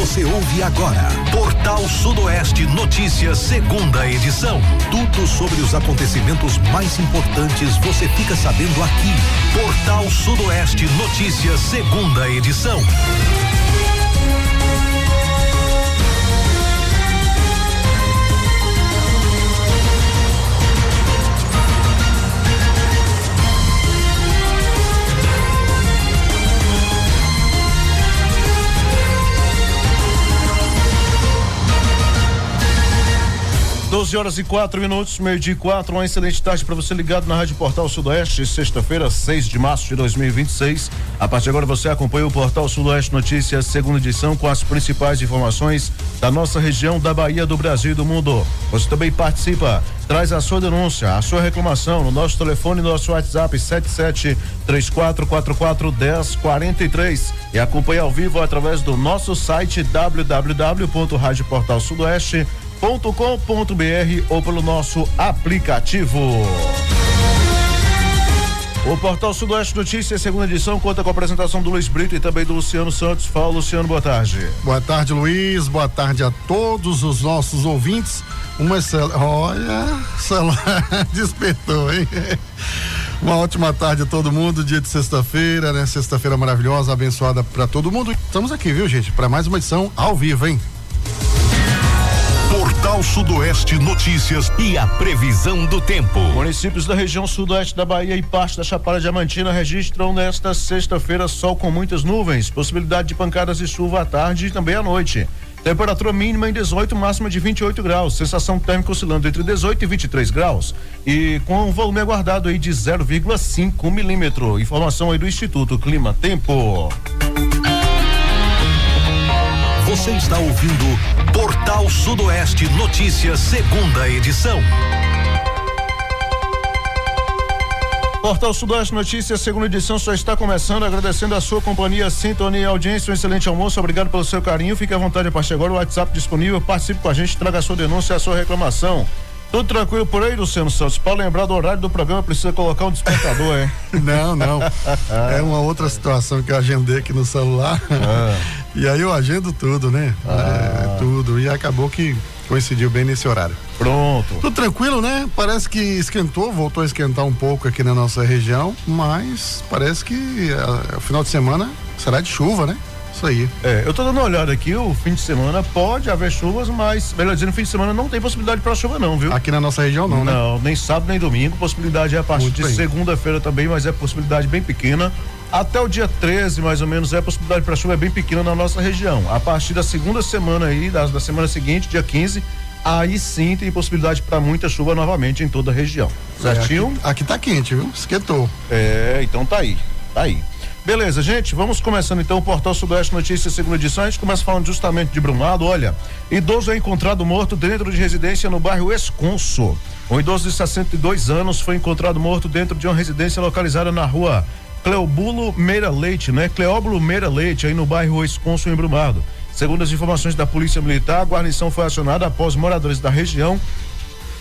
Você ouve agora Portal Sudoeste Notícias, segunda edição. Tudo sobre os acontecimentos mais importantes você fica sabendo aqui. Portal Sudoeste Notícias, segunda edição. Doze horas e 4 minutos, meio-dia e 4, uma excelente tarde para você ligado na Rádio Portal Sudoeste, sexta-feira, 6 de março de 2026. A partir de agora você acompanha o Portal Sudoeste Notícias, segunda edição, com as principais informações da nossa região, da Bahia, do Brasil e do mundo. Você também participa, traz a sua denúncia, a sua reclamação no nosso telefone, no nosso WhatsApp 7734441043 e acompanha ao vivo através do nosso site www.radioportalsudoeste.com.br ou pelo nosso aplicativo. O Portal Sudoeste Notícias, segunda edição, conta com a apresentação do Luiz Brito e também do Luciano Santos. Fala, Luciano, boa tarde. Boa tarde, Luiz, boa tarde a todos os nossos ouvintes. Olha, o celular despertou, hein? Uma ótima tarde a todo mundo, dia de sexta-feira, né? Sexta-feira maravilhosa, abençoada para todo mundo. Estamos aqui, viu, gente, para mais uma edição ao vivo, hein? Portal Sudoeste Notícias e a previsão do tempo. Municípios da região sudoeste da Bahia e parte da Chapada Diamantina registram nesta sexta-feira sol com muitas nuvens, possibilidade de pancadas de chuva à tarde e também à noite. Temperatura mínima em 18, máxima de 28 graus, sensação térmica oscilando entre 18 e 23 graus e com um volume aguardado aí de 0,5 milímetro. Informação aí do Instituto Clima Tempo. Você está ouvindo Portal Sudoeste Notícias, segunda edição. Portal Sudoeste Notícias, segunda edição, só está começando, agradecendo a sua companhia, sintonia e audiência, um excelente almoço, obrigado pelo seu carinho, fique à vontade a partir de agora, o WhatsApp disponível, participe com a gente, traga a sua denúncia e a sua reclamação. Tudo tranquilo por aí, Luciano Santos? Para lembrar do horário do programa, precisa colocar um despertador, hein? Não. É uma outra situação que eu agendei aqui no celular. E aí eu agendo tudo, né? Tudo. E acabou que coincidiu bem nesse horário. Pronto. Tudo tranquilo, né? Parece que esquentou, voltou a esquentar um pouco aqui na nossa região, mas parece que o final de semana será de chuva, né? Isso aí. Eu tô dando uma olhada aqui, o fim de semana pode haver chuvas, mas, melhor dizendo, no fim de semana não tem possibilidade para chuva não, viu? Aqui na nossa região não, né? Não, nem sábado nem domingo, possibilidade é a partir de segunda-feira também, mas é possibilidade bem pequena. Até o dia 13, mais ou menos, a possibilidade para chuva é bem pequena na nossa região. A partir da segunda semana aí, da semana seguinte, dia 15, aí sim tem possibilidade para muita chuva novamente em toda a região. Certinho? Aqui tá quente, viu? Esquentou. Então tá aí. Beleza, gente, vamos começando então o Portal Sudoeste Notícias, segunda edição. A gente começa falando justamente de Brumado. Olha, idoso é encontrado morto dentro de residência no bairro Esconso. Um idoso de 62 anos foi encontrado morto dentro de uma residência localizada na rua Cleóbulo Meira Leite, aí no bairro Esconso, em Brumado. Segundo as informações da Polícia Militar, a guarnição foi acionada após moradores da região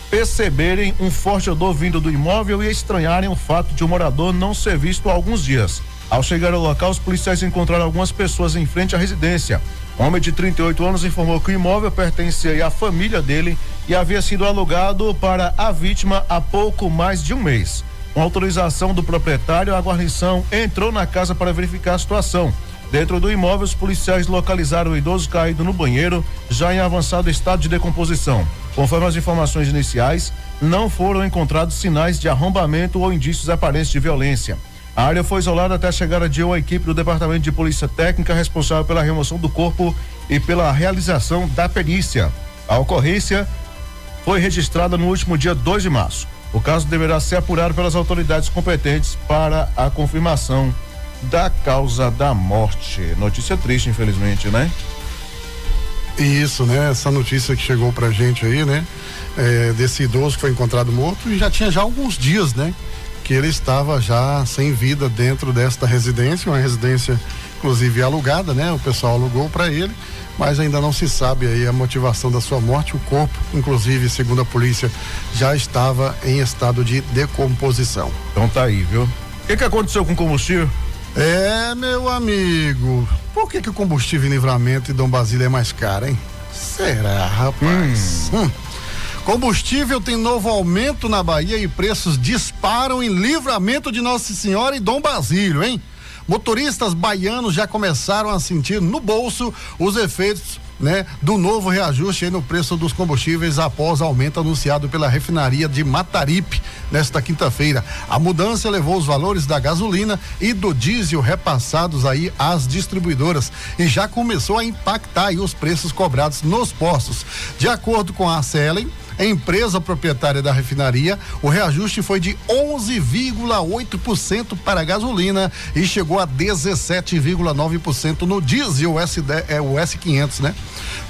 perceberem um forte odor vindo do imóvel e estranharem o fato de o morador não ser visto há alguns dias. Ao chegar ao local, os policiais encontraram algumas pessoas em frente à residência. Um homem de 38 anos informou que o imóvel pertencia à família dele e havia sido alugado para a vítima há pouco mais de um mês. Com autorização do proprietário, a guarnição entrou na casa para verificar a situação. Dentro do imóvel, os policiais localizaram o idoso caído no banheiro, já em avançado estado de decomposição. Conforme as informações iniciais, não foram encontrados sinais de arrombamento ou indícios aparentes de violência. A área foi isolada até a chegada de uma equipe do Departamento de Polícia Técnica responsável pela remoção do corpo e pela realização da perícia. A ocorrência foi registrada no último dia 2 de março. O caso deverá ser apurado pelas autoridades competentes para a confirmação da causa da morte. Notícia triste, infelizmente, né? Isso, né? Essa notícia que chegou pra gente aí, né? Desse idoso que foi encontrado morto e já tinha alguns dias, né? Que ele estava já sem vida dentro desta residência, uma residência inclusive alugada, né? O pessoal alugou para ele, mas ainda não se sabe aí a motivação da sua morte. O corpo, inclusive, segundo a polícia, já estava em estado de decomposição. Então tá aí, viu? O que aconteceu com o combustível? Meu amigo, por que o combustível em Livramento e Dom Basílio é mais caro, hein? Será, rapaz? Combustível tem novo aumento na Bahia e preços disparam em Livramento de Nossa Senhora e Dom Basílio, hein? Motoristas baianos já começaram a sentir no bolso os efeitos, né, do novo reajuste aí no preço dos combustíveis após aumento anunciado pela refinaria de Mataripe nesta quinta-feira. A mudança levou os valores da gasolina e do diesel repassados aí às distribuidoras e já começou a impactar aí os preços cobrados nos postos. De acordo com a Selen, a empresa proprietária da refinaria, o reajuste foi de 11,8% para a gasolina e chegou a 17,9% no diesel o S500, né?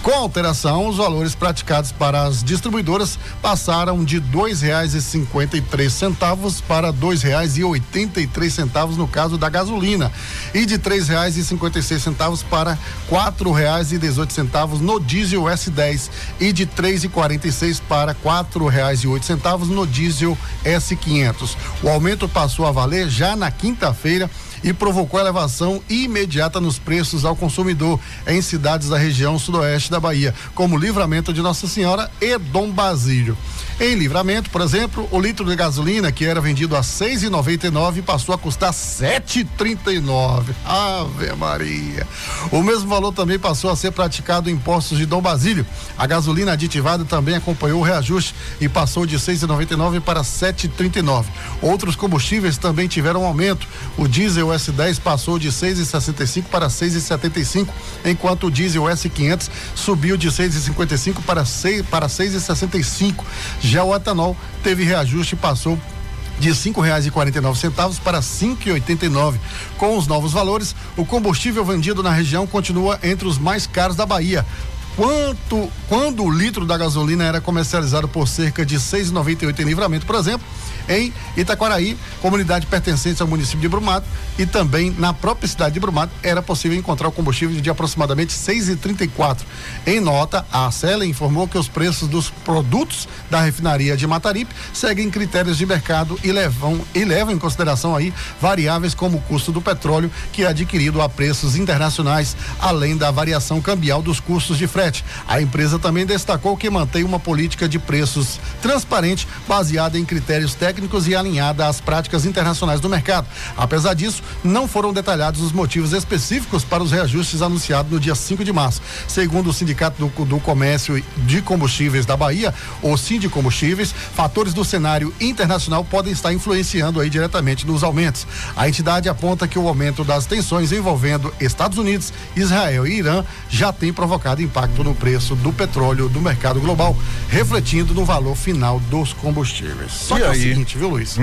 Com a alteração, os valores praticados para as distribuidoras passaram de R$2,53 para R$2,83 no caso da gasolina e de R$3,56 para R$4,18 no diesel S10 e de R$3,46 para R$4,08 no diesel S500. O aumento passou a valer já na quinta-feira e provocou elevação imediata nos preços ao consumidor em cidades da região sudoeste da Bahia, como Livramento de Nossa Senhora e Dom Basílio. Em Livramento, por exemplo, o litro de gasolina que era vendido a R$6,99 passou a custar R$7,39. Ave Maria! O mesmo valor também passou a ser praticado em postos de Dom Basílio. A gasolina aditivada também acompanhou o reajuste e passou de R$6,99 para R$7,39. Outros combustíveis também tiveram aumento. O diesel S10 passou de R$6,65 para R$6,75, enquanto o diesel S500 subiu de R$6,55 para R$6,65. Já o etanol teve reajuste e passou de R$5,49 para R$5,89. Com os novos valores, o combustível vendido na região continua entre os mais caros da Bahia. Quando o litro da gasolina era comercializado por cerca de R$6,98 em Livramento, por exemplo, em Itaquaraí, comunidade pertencente ao município de Brumado, e também na própria cidade de Brumado, era possível encontrar o combustível de aproximadamente R$6,34. Em nota, a Selen informou que os preços dos produtos da refinaria de Mataripe seguem critérios de mercado e levam em consideração aí variáveis como o custo do petróleo, que é adquirido a preços internacionais, além da variação cambial dos custos de frete. A empresa também destacou que mantém uma política de preços transparente, baseada em critérios técnicos e alinhada às práticas internacionais do mercado. Apesar disso, não foram detalhados os motivos específicos para os reajustes anunciados no dia 5 de março. Segundo o Sindicato do Comércio de Combustíveis da Bahia, o Sindicombustíveis, fatores do cenário internacional podem estar influenciando aí diretamente nos aumentos. A entidade aponta que o aumento das tensões envolvendo Estados Unidos, Israel e Irã já tem provocado impacto no preço do petróleo do mercado global, refletindo no valor final dos combustíveis. Só que é o seguinte, viu, Luiz?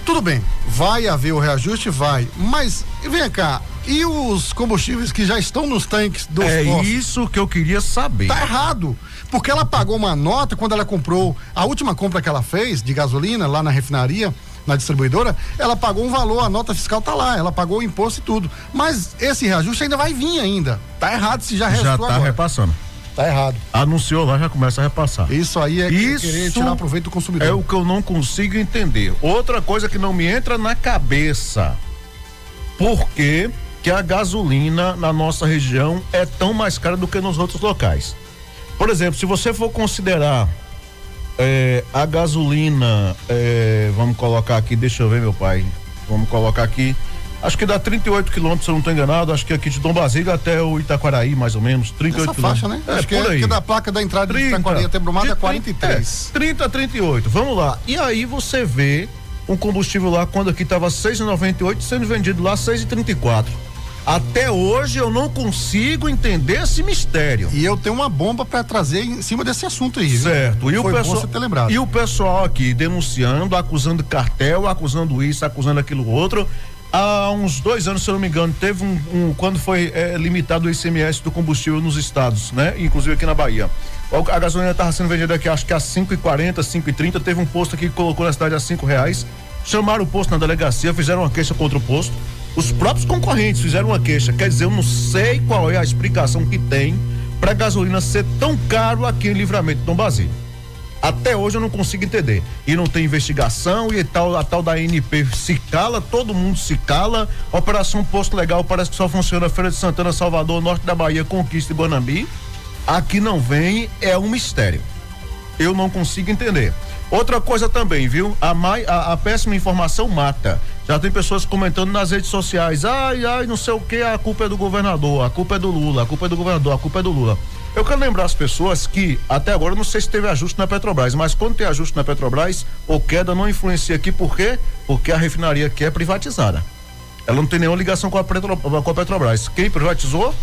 Tudo bem, vai haver o reajuste? Vai, mas vem cá, e os combustíveis que já estão nos tanques dos postos? É isso que eu queria saber. Tá errado, porque ela pagou uma nota quando ela comprou, a última compra que ela fez de gasolina lá na refinaria, na distribuidora, ela pagou um valor, a nota fiscal tá lá, ela pagou o imposto e tudo, mas esse reajuste ainda vai vir ainda, tá errado se já restou agora. Já tá repassando. Tá errado. Anunciou lá, já começa a repassar. Isso aí é querer tirar proveito do consumidor. É o que eu não consigo entender. Outra coisa que não me entra na cabeça. Por que a gasolina na nossa região é tão mais cara do que nos outros locais? Por exemplo, se você for considerar a gasolina, vamos colocar aqui, deixa eu ver, meu pai. Vamos colocar aqui. Acho que dá 38 quilômetros, se eu não estou enganado. Acho que aqui de Dom Basílio até o Itaquaraí, mais ou menos. 38 quilômetros. Faixa, né? Acho que é da placa da entrada 30, de Itaquaraí até Brumado é 43. 30 a 38. Vamos lá. E aí você vê um combustível lá, quando aqui estava R$6,98, sendo vendido lá R$6,34. Até hoje eu não consigo entender esse mistério. E eu tenho uma bomba para trazer em cima desse assunto aí. Certo. E foi bom você ter lembrado. E o pessoal aqui denunciando, acusando cartel, acusando isso, acusando aquilo outro. Há uns 2 anos, se eu não me engano, teve quando foi limitado o ICMS do combustível nos estados, né? Inclusive aqui na Bahia. A gasolina estava sendo vendida aqui, acho que a R$5,40, R$5,30. Teve um posto aqui que colocou na cidade a R$5. Chamaram o posto na delegacia, fizeram uma queixa contra o posto. Os próprios concorrentes fizeram uma queixa. Quer dizer, eu não sei qual é a explicação que tem para a gasolina ser tão caro aqui em Livramento, Dom Basílio. Até hoje eu não consigo entender. E não tem investigação, e a tal da ANP se cala, todo mundo se cala. Operação Posto Legal parece que só funciona Feira de Santana, Salvador, Norte da Bahia, Conquista e Guanambi. Aqui não vem, é um mistério. Eu não consigo entender. Outra coisa também, viu? A péssima informação mata. Já tem pessoas comentando nas redes sociais, não sei o que, a culpa é do governador, a culpa é do Lula, a culpa é do governador, a culpa é do Lula. Eu quero lembrar as pessoas que, até agora, eu não sei se teve ajuste na Petrobras, mas quando tem ajuste na Petrobras, ou queda não influencia aqui, por quê? Porque a refinaria aqui é privatizada. Ela não tem nenhuma ligação com a Petrobras. Quem privatizou?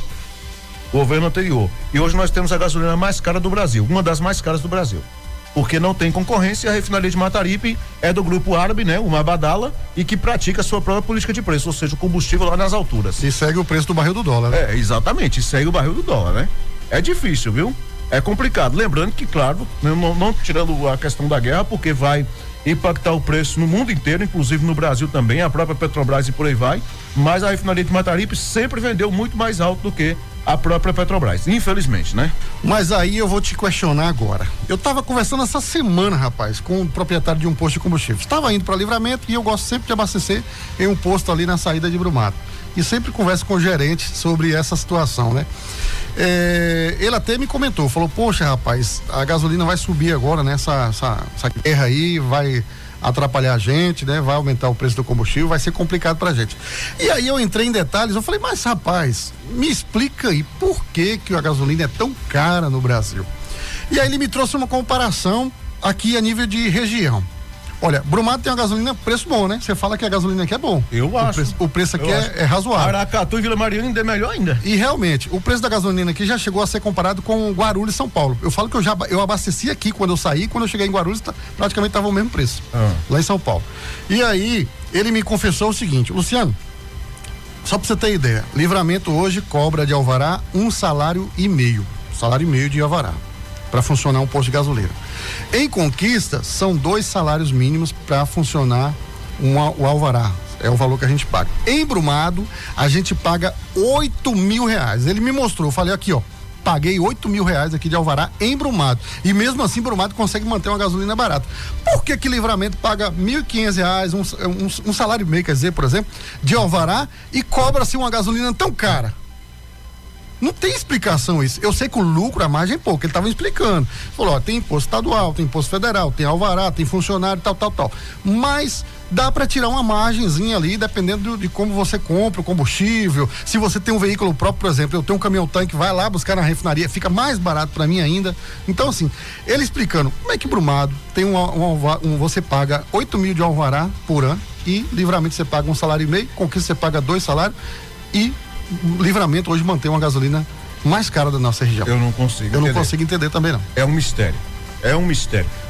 O governo anterior. E hoje nós temos a gasolina mais cara do Brasil, uma das mais caras do Brasil. Porque não tem concorrência, a refinaria de Mataripe é do grupo árabe, né? Uma Badala, e que pratica a sua própria política de preço, ou seja, o combustível lá nas alturas. E segue o preço do barril do dólar, né? Exatamente, segue o barril do dólar, né? É difícil, viu? É complicado. Lembrando que, claro, não tirando a questão da guerra, porque vai impactar o preço no mundo inteiro, inclusive no Brasil também, a própria Petrobras e por aí vai, mas a refinaria de Mataripe sempre vendeu muito mais alto do que a própria Petrobras, infelizmente, né? Mas aí eu vou te questionar agora. Eu tava conversando essa semana, rapaz, com o proprietário de um posto de combustível. Estava indo para Livramento e eu gosto sempre de abastecer em um posto ali na saída de Brumado. E sempre converso com o gerente sobre essa situação, né? Ele até me comentou, falou, poxa, rapaz, a gasolina vai subir agora, né? Essa guerra aí vai atrapalhar a gente, né? Vai aumentar o preço do combustível, vai ser complicado pra gente. E aí eu entrei em detalhes, eu falei, mas rapaz, me explica aí por que a gasolina é tão cara no Brasil. E aí ele me trouxe uma comparação aqui a nível de região. Olha, Brumado tem uma gasolina preço bom, né? Você fala que a gasolina aqui é bom. Eu acho. O preço aqui é razoável. Aracatu e Vila Mariana ainda é melhor ainda. E realmente, o preço da gasolina aqui já chegou a ser comparado com Guarulhos e São Paulo. Eu falo que eu abasteci aqui quando eu saí, quando eu cheguei em Guarulhos, praticamente estava o mesmo preço. Lá em São Paulo. E aí, ele me confessou o seguinte, Luciano, só pra você ter ideia, Livramento hoje cobra de alvará $1,5 salário de alvará, para funcionar um posto de gasolina. Em Conquista, são 2 salários mínimos para funcionar o alvará. É o valor que a gente paga. Em Brumado, a gente paga R$8.000. Ele me mostrou, eu falei aqui, ó, paguei R$8.000 aqui de alvará em Brumado. E mesmo assim, Brumado consegue manter uma gasolina barata. Por que Livramento paga R$1.500, um salário e meio, quer dizer, por exemplo, de alvará e cobra-se uma gasolina tão cara? Não tem explicação isso. Eu sei que o lucro, a margem é pouco. Ele estava explicando. Falou, ó, tem imposto estadual, tem imposto federal, tem alvará, tem funcionário, tal. Mas dá para tirar uma margenzinha ali, dependendo de como você compra o combustível. Se você tem um veículo próprio, por exemplo, eu tenho um caminhão-tanque, vai lá buscar na refinaria, fica mais barato para mim ainda. Então, assim, ele explicando como é que Brumado tem você paga 8 mil de alvará por ano e Livramento você paga $1,5 salário, Conquista você paga 2 salários e Livramento hoje mantém uma gasolina mais cara da nossa região. Eu não consigo entender também não. É um mistério.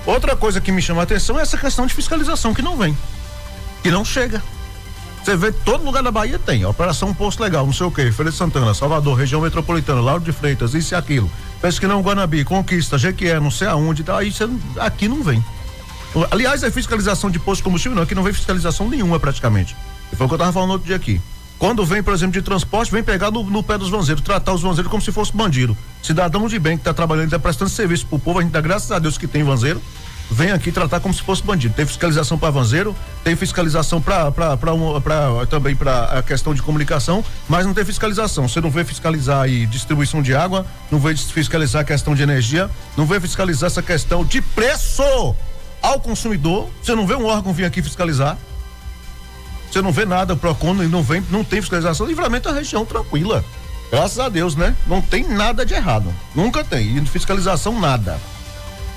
Outra coisa que me chama a atenção é essa questão de fiscalização que não vem, que não chega. Você vê, todo lugar da Bahia tem Operação Posto Legal, não sei o que, Feira de Santana, Salvador, região metropolitana, Lauro de Freitas, isso e aquilo. Pensa que não, Guanambi, Conquista, Jequié, não sei aonde, tá, aí aqui não vem. Aliás, a fiscalização de posto de combustível não, aqui não vem fiscalização nenhuma praticamente. Foi o que eu tava falando outro dia aqui. Quando vem, por exemplo, de transporte, vem pegar no pé dos vanzeiros, tratar os vanzeiros como se fosse bandido. Cidadão de bem que está trabalhando, está prestando serviço pro povo, a gente dá graças a Deus que tem vanzeiro, vem aqui tratar como se fosse bandido. Tem fiscalização para vanzeiro, tem fiscalização também para a questão de comunicação, mas não tem fiscalização. Você não vê fiscalizar aí distribuição de água, não vê fiscalizar a questão de energia, não vê fiscalizar essa questão de preço ao consumidor. Você não vê um órgão vir aqui fiscalizar. Você não vê nada, Procon não tem fiscalização. Livramento é uma região tranquila. Graças a Deus, né? Não tem nada de errado. Nunca tem. E fiscalização, nada.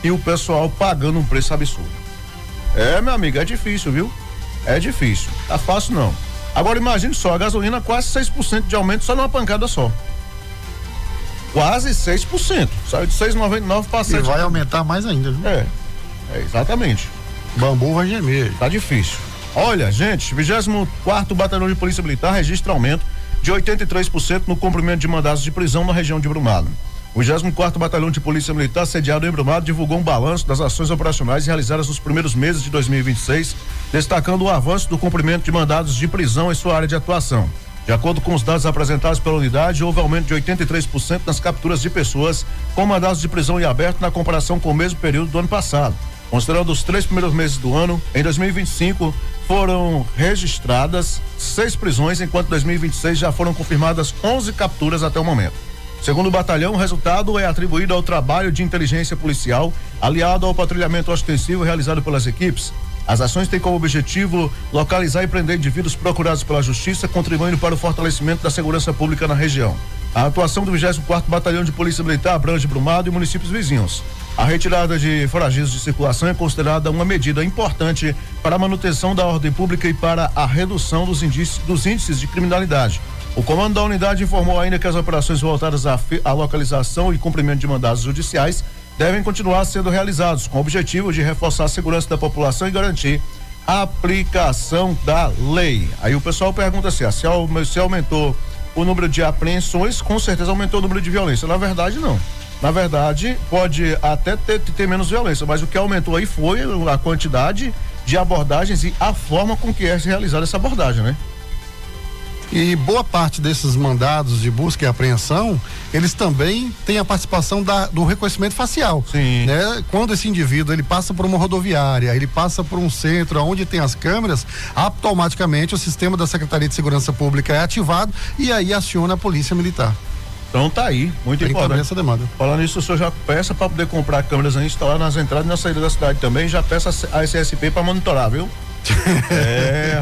E o pessoal pagando um preço absurdo. Meu amigo, é difícil, viu? É difícil. Tá fácil não. Agora imagine só, a gasolina quase 6% de aumento só numa pancada só. Quase 6%. Saiu de 6,99 para 7. E vai aumentar mais ainda, viu? Exatamente. Bambu vai gemer. Tá difícil. Olha, gente, 24º Batalhão de Polícia Militar registra aumento de 83% no cumprimento de mandados de prisão na região de Brumado. O 24º Batalhão de Polícia Militar, sediado em Brumado, divulgou um balanço das ações operacionais realizadas nos primeiros meses de 2026, destacando o avanço do cumprimento de mandados de prisão em sua área de atuação. De acordo com os dados apresentados pela unidade, houve aumento de 83% nas capturas de pessoas com mandados de prisão em aberto na comparação com o mesmo período do ano passado. Considerando os 3 primeiros meses do ano, em 2025 foram registradas 6 prisões, enquanto em 2026 já foram confirmadas 11 capturas até o momento. Segundo o batalhão, o resultado é atribuído ao trabalho de inteligência policial, aliado ao patrulhamento ostensivo realizado pelas equipes. As ações têm como objetivo localizar e prender indivíduos procurados pela justiça, contribuindo para o fortalecimento da segurança pública na região. A atuação do 24º Batalhão de Polícia Militar abrange Brumado e municípios vizinhos. A retirada de foragidos de circulação é considerada uma medida importante para a manutenção da ordem pública e para a redução dos índices de criminalidade. O comando da unidade informou ainda que as operações voltadas à localização e cumprimento de mandados judiciais devem continuar sendo realizados, com o objetivo de reforçar a segurança da população e garantir a aplicação da lei. Aí o pessoal pergunta assim, se aumentou o número de apreensões, com certeza aumentou o número de violência. Na verdade, não. Na verdade, pode até ter menos violência, mas o que aumentou aí foi a quantidade de abordagens e a forma com que é realizada essa abordagem, né? E boa parte desses mandados de busca e apreensão, eles também têm a participação do reconhecimento facial. Sim. Né? Quando esse indivíduo ele passa por uma rodoviária, ele passa por um centro onde tem as câmeras, automaticamente o sistema da Secretaria de Segurança Pública é ativado e aí aciona a Polícia Militar. Então tá aí, muito importante essa demanda. Falando nisso, o senhor já peça para poder comprar câmeras aí, instalar nas entradas e na saída da cidade também, já peça a SSP para monitorar, viu?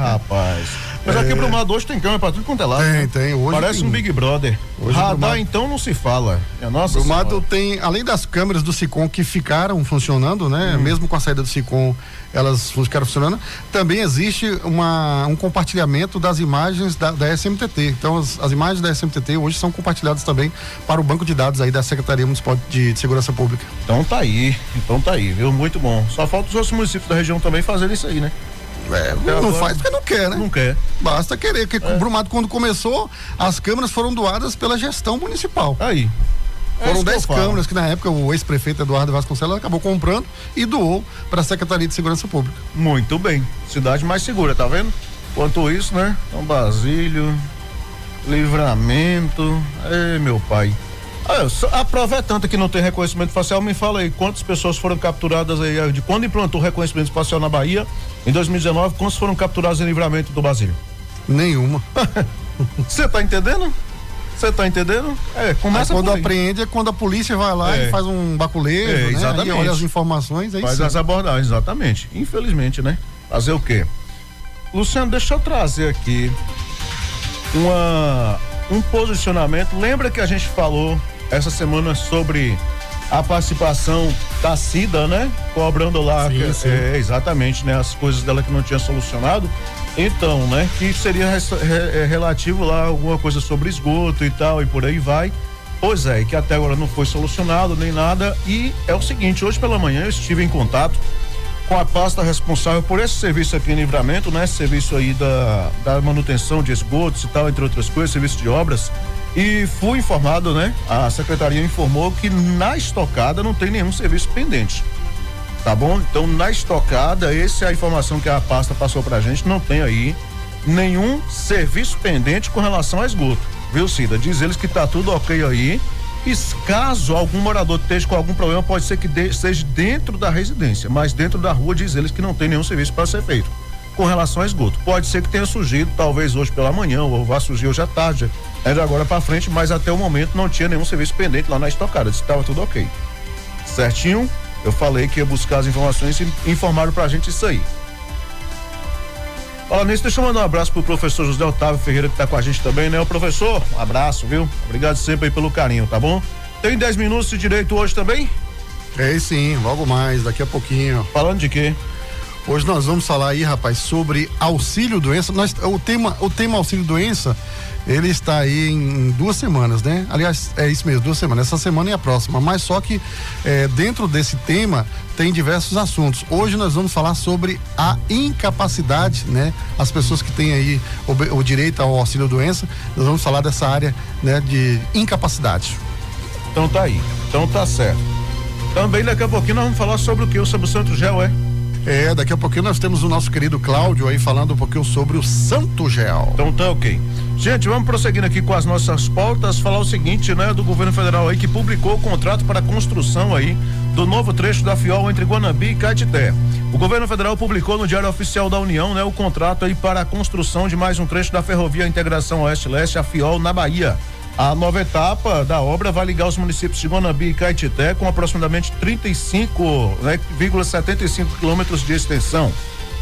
Rapaz. Mas aqui pro Brumado hoje tem câmera pra tudo quanto é lado. Tem. Hoje parece tem. Um Big Brother. Hoje Radar então não se fala. Nossa Brumado tem, além das câmeras do SICOM que ficaram funcionando, né? Mesmo com a saída do SICOM, elas ficaram funcionando. Também existe um compartilhamento das imagens da SMTT. Então as imagens da SMTT hoje são compartilhadas também para o banco de dados aí da Secretaria Municipal de Segurança Pública. Então tá aí, viu? Muito bom. Só falta os outros municípios da região também fazerem isso aí, né? Não agora, faz porque não quer, né? Não quer. Basta querer, porque o Brumado, quando começou, as câmeras foram doadas pela gestão municipal. Aí. Foram 10 câmeras que na época o ex-prefeito Eduardo Vasconcelos acabou comprando e doou para a Secretaria de Segurança Pública. Muito bem. Cidade mais segura, tá vendo? Quanto isso, né? Então, Basílio, Livramento, meu pai. Aproveitando que não tem reconhecimento facial, me fala aí quantas pessoas foram capturadas aí, de quando implantou o reconhecimento facial na Bahia, em 2019, quantos foram capturados em Livramento do Basílio? Nenhuma. Você tá entendendo? Começa quando apreende é quando a polícia vai lá e faz um baculejo, né? Aí olha as informações, aí faz as abordagens, exatamente. Infelizmente, né? Fazer o quê? Luciano, deixa eu trazer aqui um posicionamento. Lembra que a gente falou essa semana sobre a participação da Cida, né? Cobrando lá, sim. Exatamente, né? As coisas dela que não tinha solucionado. Então, né? Que seria relativo lá alguma coisa sobre esgoto e tal, e por aí vai. Pois é, e que até agora não foi solucionado nem nada. E é o seguinte, hoje pela manhã eu estive em contato com a pasta responsável por esse serviço aqui em Livramento, né? Esse serviço aí da manutenção de esgotos e tal, entre outras coisas, serviço de obras. E fui informado, né? A secretaria informou que na estocada não tem nenhum serviço pendente. Tá bom? Então, na estocada, essa é a informação que a pasta passou pra gente, não tem aí nenhum serviço pendente com relação a esgoto. Viu, Cida? Diz eles que tá tudo ok aí. E caso algum morador esteja com algum problema, pode ser que seja dentro da residência, mas dentro da rua diz eles que não tem nenhum serviço para ser feito. Com relação a esgoto, pode ser que tenha surgido, talvez hoje pela manhã, ou vá surgir hoje à tarde, é de agora para frente, mas até o momento não tinha nenhum serviço pendente lá na estocada, estava tudo ok. Certinho? Eu falei que ia buscar as informações e informaram pra gente isso aí. Fala nisso, deixa eu mandar um abraço pro professor José Otávio Ferreira, que tá com a gente também, né? O professor, um abraço, viu? Obrigado sempre aí pelo carinho, tá bom? Tem 10 minutos de direito hoje também? Sim, logo mais, daqui a pouquinho. Falando de quê? Hoje nós vamos falar aí, rapaz, sobre auxílio-doença. O tema auxílio-doença, ele está aí em 2 semanas, né? Aliás, é isso mesmo, 2 semanas, essa semana e a próxima. Mas só que dentro desse tema tem diversos assuntos. Hoje nós vamos falar sobre a incapacidade, né? As pessoas que têm aí o direito ao auxílio-doença, nós vamos falar dessa área, né, de incapacidade. Então tá aí, então tá certo. Também daqui a pouquinho nós vamos falar sobre o que? Sobre o Santo Gel, Daqui a pouquinho nós temos o nosso querido Cláudio aí falando um pouquinho sobre o Santo Gel. Então tá ok. Gente, vamos prosseguindo aqui com as nossas pautas, falar o seguinte, né, do governo federal aí que publicou o contrato para a construção aí do novo trecho da FIOL entre Guanabi e Caetité. O governo federal publicou no Diário Oficial da União, né, o contrato aí para a construção de mais um trecho da Ferrovia Integração Oeste-Leste, a FIOL, na Bahia. A nova etapa da obra vai ligar os municípios de Guanabi e Caetité com aproximadamente 35,75 quilômetros de extensão.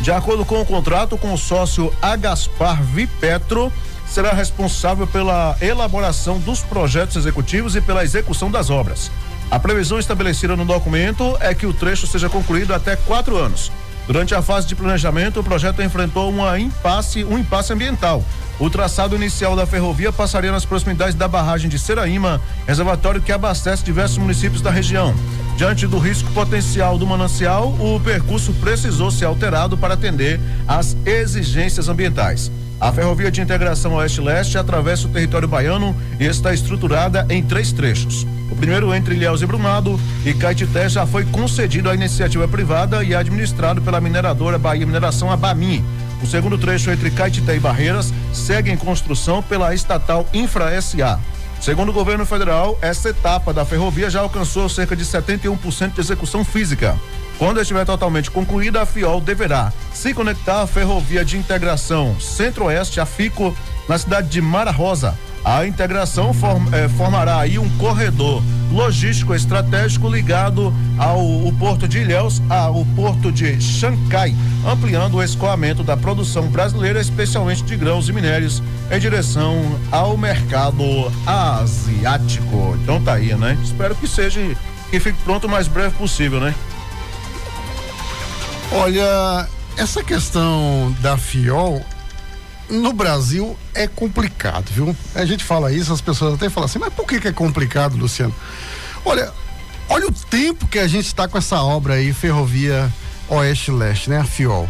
De acordo com o contrato, o consórcio Agaspar Vipetro será responsável pela elaboração dos projetos executivos e pela execução das obras. A previsão estabelecida no documento é que o trecho seja concluído até 4 anos. Durante a fase de planejamento, o projeto enfrentou um impasse ambiental. O traçado inicial da ferrovia passaria nas proximidades da barragem de Seraíma, reservatório que abastece diversos municípios da região. Diante do risco potencial do manancial, o percurso precisou ser alterado para atender às exigências ambientais. A Ferrovia de Integração Oeste-Leste atravessa o território baiano e está estruturada em 3 trechos. O primeiro, entre Ilhéus e Brumado e Caetité, já foi concedido à iniciativa privada e administrado pela mineradora Bahia Mineração, a Bamin. O segundo trecho, entre Caetité e Barreiras, segue em construção pela estatal Infra S.A. Segundo o governo federal, essa etapa da ferrovia já alcançou cerca de 71% de execução física. Quando estiver totalmente concluída, a FIOL deverá se conectar à Ferrovia de Integração Centro-Oeste, a FICO, na cidade de Mara Rosa. A integração formará aí um corredor logístico estratégico ligado ao Porto de Ilhéus ao Porto de Xancai, ampliando o escoamento da produção brasileira, especialmente de grãos e minérios, em direção ao mercado asiático. Então tá aí, né? Espero que fique pronto o mais breve possível, né? Olha, essa questão da FIOL no Brasil é complicado, viu? A gente fala isso, as pessoas até falam assim, mas por que é complicado, Luciano? Olha o tempo que a gente está com essa obra aí, Ferrovia Oeste-Leste, né? A FIOL.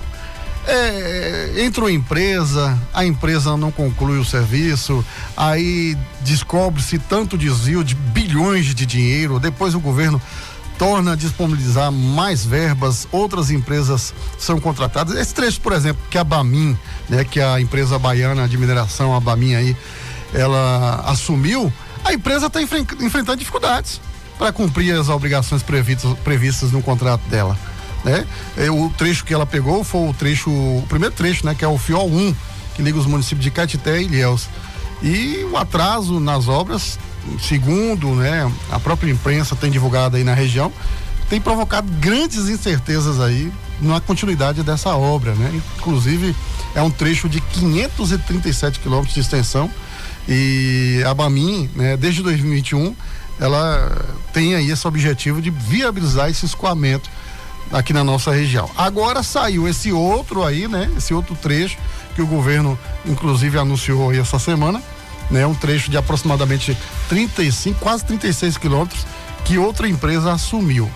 Entra uma empresa, a empresa não conclui o serviço, aí descobre-se tanto desvio de bilhões de dinheiro, depois o governo torna a disponibilizar mais verbas, outras empresas são contratadas. Esse trecho, por exemplo, que a Bamin, né, que a empresa baiana de mineração, a Bamin aí, ela assumiu, a empresa está enfrentando dificuldades para cumprir as obrigações previstas no contrato dela, né? O trecho que ela pegou foi o primeiro trecho, né, que é o FIOL 1, que liga os municípios de Caetité e Ilhéus. E o atraso nas obras, segundo, né, a própria imprensa tem divulgado aí na região, tem provocado grandes incertezas aí na continuidade dessa obra, né? Inclusive é um trecho de 537 quilômetros de extensão e a Bamin, né, desde 2021 ela tem aí esse objetivo de viabilizar esse escoamento aqui na nossa região. Agora saiu esse outro aí, né, esse outro trecho que o governo inclusive anunciou aí essa semana, né, um trecho de aproximadamente 35, quase 36 quilômetros que outra empresa assumiu.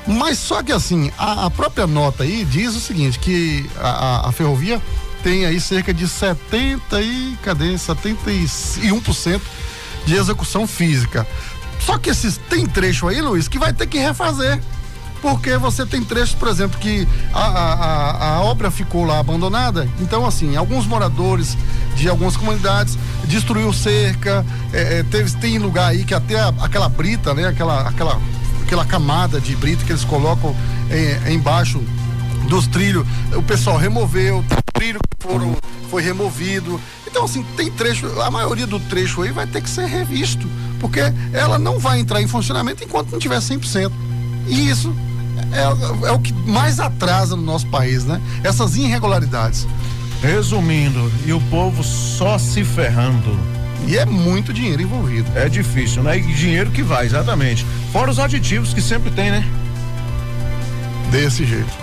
Mas só que assim, a própria nota aí diz o seguinte, que a ferrovia tem aí cerca de 71% de execução física. Só que tem trecho aí, Luiz, que vai ter que refazer. Porque você tem trechos, por exemplo, que a obra ficou lá abandonada. Então, assim, alguns moradores de algumas comunidades destruiu cerca, tem lugar aí que até aquela brita, né? Aquela camada de brita que eles colocam embaixo dos trilhos, o pessoal removeu, o trilho que foi removido. Então, assim, tem trecho, a maioria do trecho aí vai ter que ser revisto, porque ela não vai entrar em funcionamento enquanto não tiver 100%. E isso é o que mais atrasa no nosso país, né? Essas irregularidades. Resumindo, e o povo só se ferrando. E é muito dinheiro envolvido. É difícil, né? E dinheiro que vai, exatamente. Fora os aditivos que sempre tem, né? Desse jeito.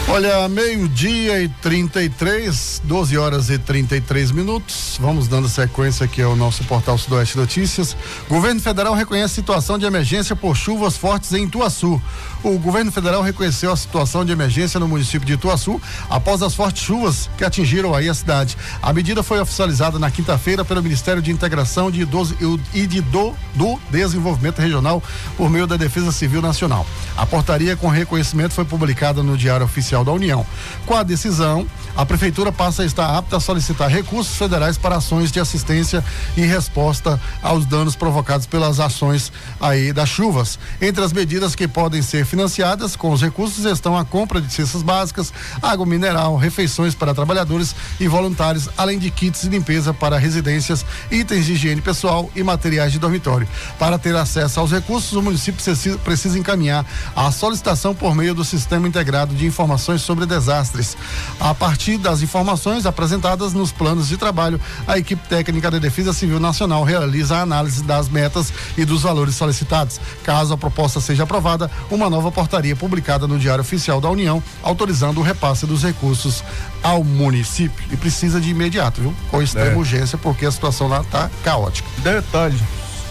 Olha, 12h33, 12 horas e 33 minutos. Vamos dando sequência aqui ao nosso portal Sudoeste Notícias. Governo federal reconhece situação de emergência por chuvas fortes em Ituaçu. O governo federal reconheceu a situação de emergência no município de Ituaçu após as fortes chuvas que atingiram aí a cidade. A medida foi oficializada na quinta-feira pelo Ministério de Integração do Desenvolvimento Regional por meio da Defesa Civil Nacional. A portaria com reconhecimento foi publicada no Diário Oficial da União. Com a decisão, a prefeitura passa a estar apta a solicitar recursos federais para ações de assistência e resposta aos danos provocados pelas ações aí das chuvas. Entre as medidas que podem ser financiadas com os recursos estão a compra de cestas básicas, água mineral, refeições para trabalhadores e voluntários, além de kits de limpeza para residências, itens de higiene pessoal e materiais de dormitório. Para ter acesso aos recursos, o município precisa encaminhar a solicitação por meio do Sistema Integrado de Informações sobre Desastres. A partir das informações apresentadas nos planos de trabalho, a equipe técnica da Defesa Civil Nacional realiza a análise das metas e dos valores solicitados. Caso a proposta seja aprovada, uma nova portaria publicada no Diário Oficial da União, autorizando o repasse dos recursos ao município. E precisa de imediato, viu? Com extrema urgência, porque a situação lá está caótica. Detalhe,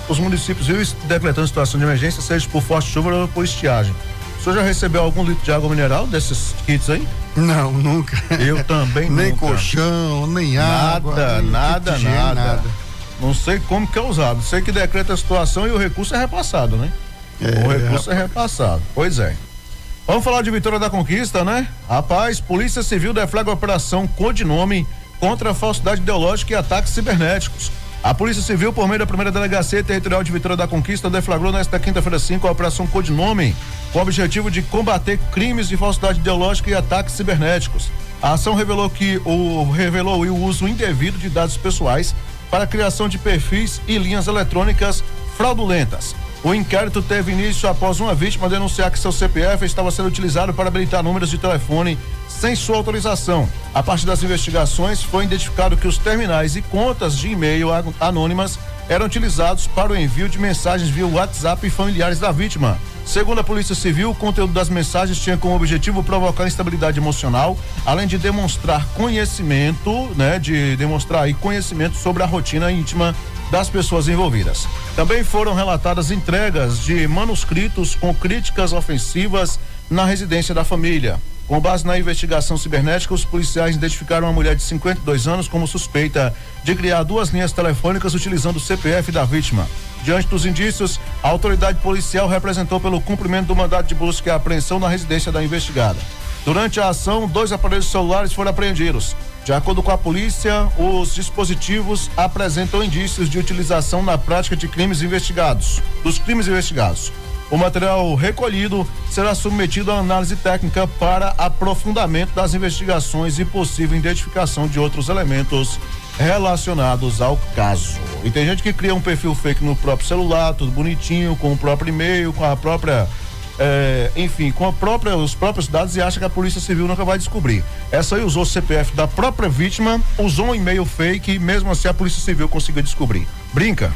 os municípios viu decretando situação de emergência, seja por forte chuva ou por estiagem. O senhor já recebeu algum litro de água mineral desses kits aí? Não, nunca. Eu também nem nunca. Colchão, nem água. Nada. Não sei como que é usado. Sei que decreta a situação e o recurso é repassado, né? O recurso é repassado. Pois é. Vamos falar de Vitória da Conquista, né? Rapaz, Polícia Civil deflagra a operação codinome contra a falsidade ideológica e ataques cibernéticos. A Polícia Civil, por meio da primeira Delegacia Territorial de Vitória da Conquista, deflagrou nesta quinta-feira 5 a Operação Codinome, com o objetivo de combater crimes de falsidade ideológica e ataques cibernéticos. A ação revelou o uso indevido de dados pessoais para a criação de perfis e linhas eletrônicas fraudulentas. O inquérito teve início após uma vítima denunciar que seu CPF estava sendo utilizado para habilitar números de telefone sem sua autorização. A partir das investigações, foi identificado que os terminais e contas de e-mail anônimas eram utilizados para o envio de mensagens via WhatsApp e familiares da vítima. Segundo a Polícia Civil, o conteúdo das mensagens tinha como objetivo provocar instabilidade emocional, além de demonstrar conhecimento sobre a rotina íntima das pessoas envolvidas. Também foram relatadas entregas de manuscritos com críticas ofensivas na residência da família. Com base na investigação cibernética, os policiais identificaram uma mulher de 52 anos como suspeita de criar 2 linhas telefônicas utilizando o CPF da vítima. Diante dos indícios, a autoridade policial representou pelo cumprimento do mandado de busca e apreensão na residência da investigada. Durante a ação, 2 aparelhos celulares foram apreendidos. De acordo com a polícia, os dispositivos apresentam indícios de utilização na prática dos crimes investigados. O material recolhido será submetido a análise técnica para aprofundamento das investigações e possível identificação de outros elementos relacionados ao caso. E tem gente que cria um perfil fake no próprio celular, tudo bonitinho, com o próprio e-mail, com a própria os próprios dados e acha que a Polícia Civil nunca vai descobrir. Essa aí usou o CPF da própria vítima, usou um e-mail fake e mesmo assim a Polícia Civil conseguiu descobrir. Brinca.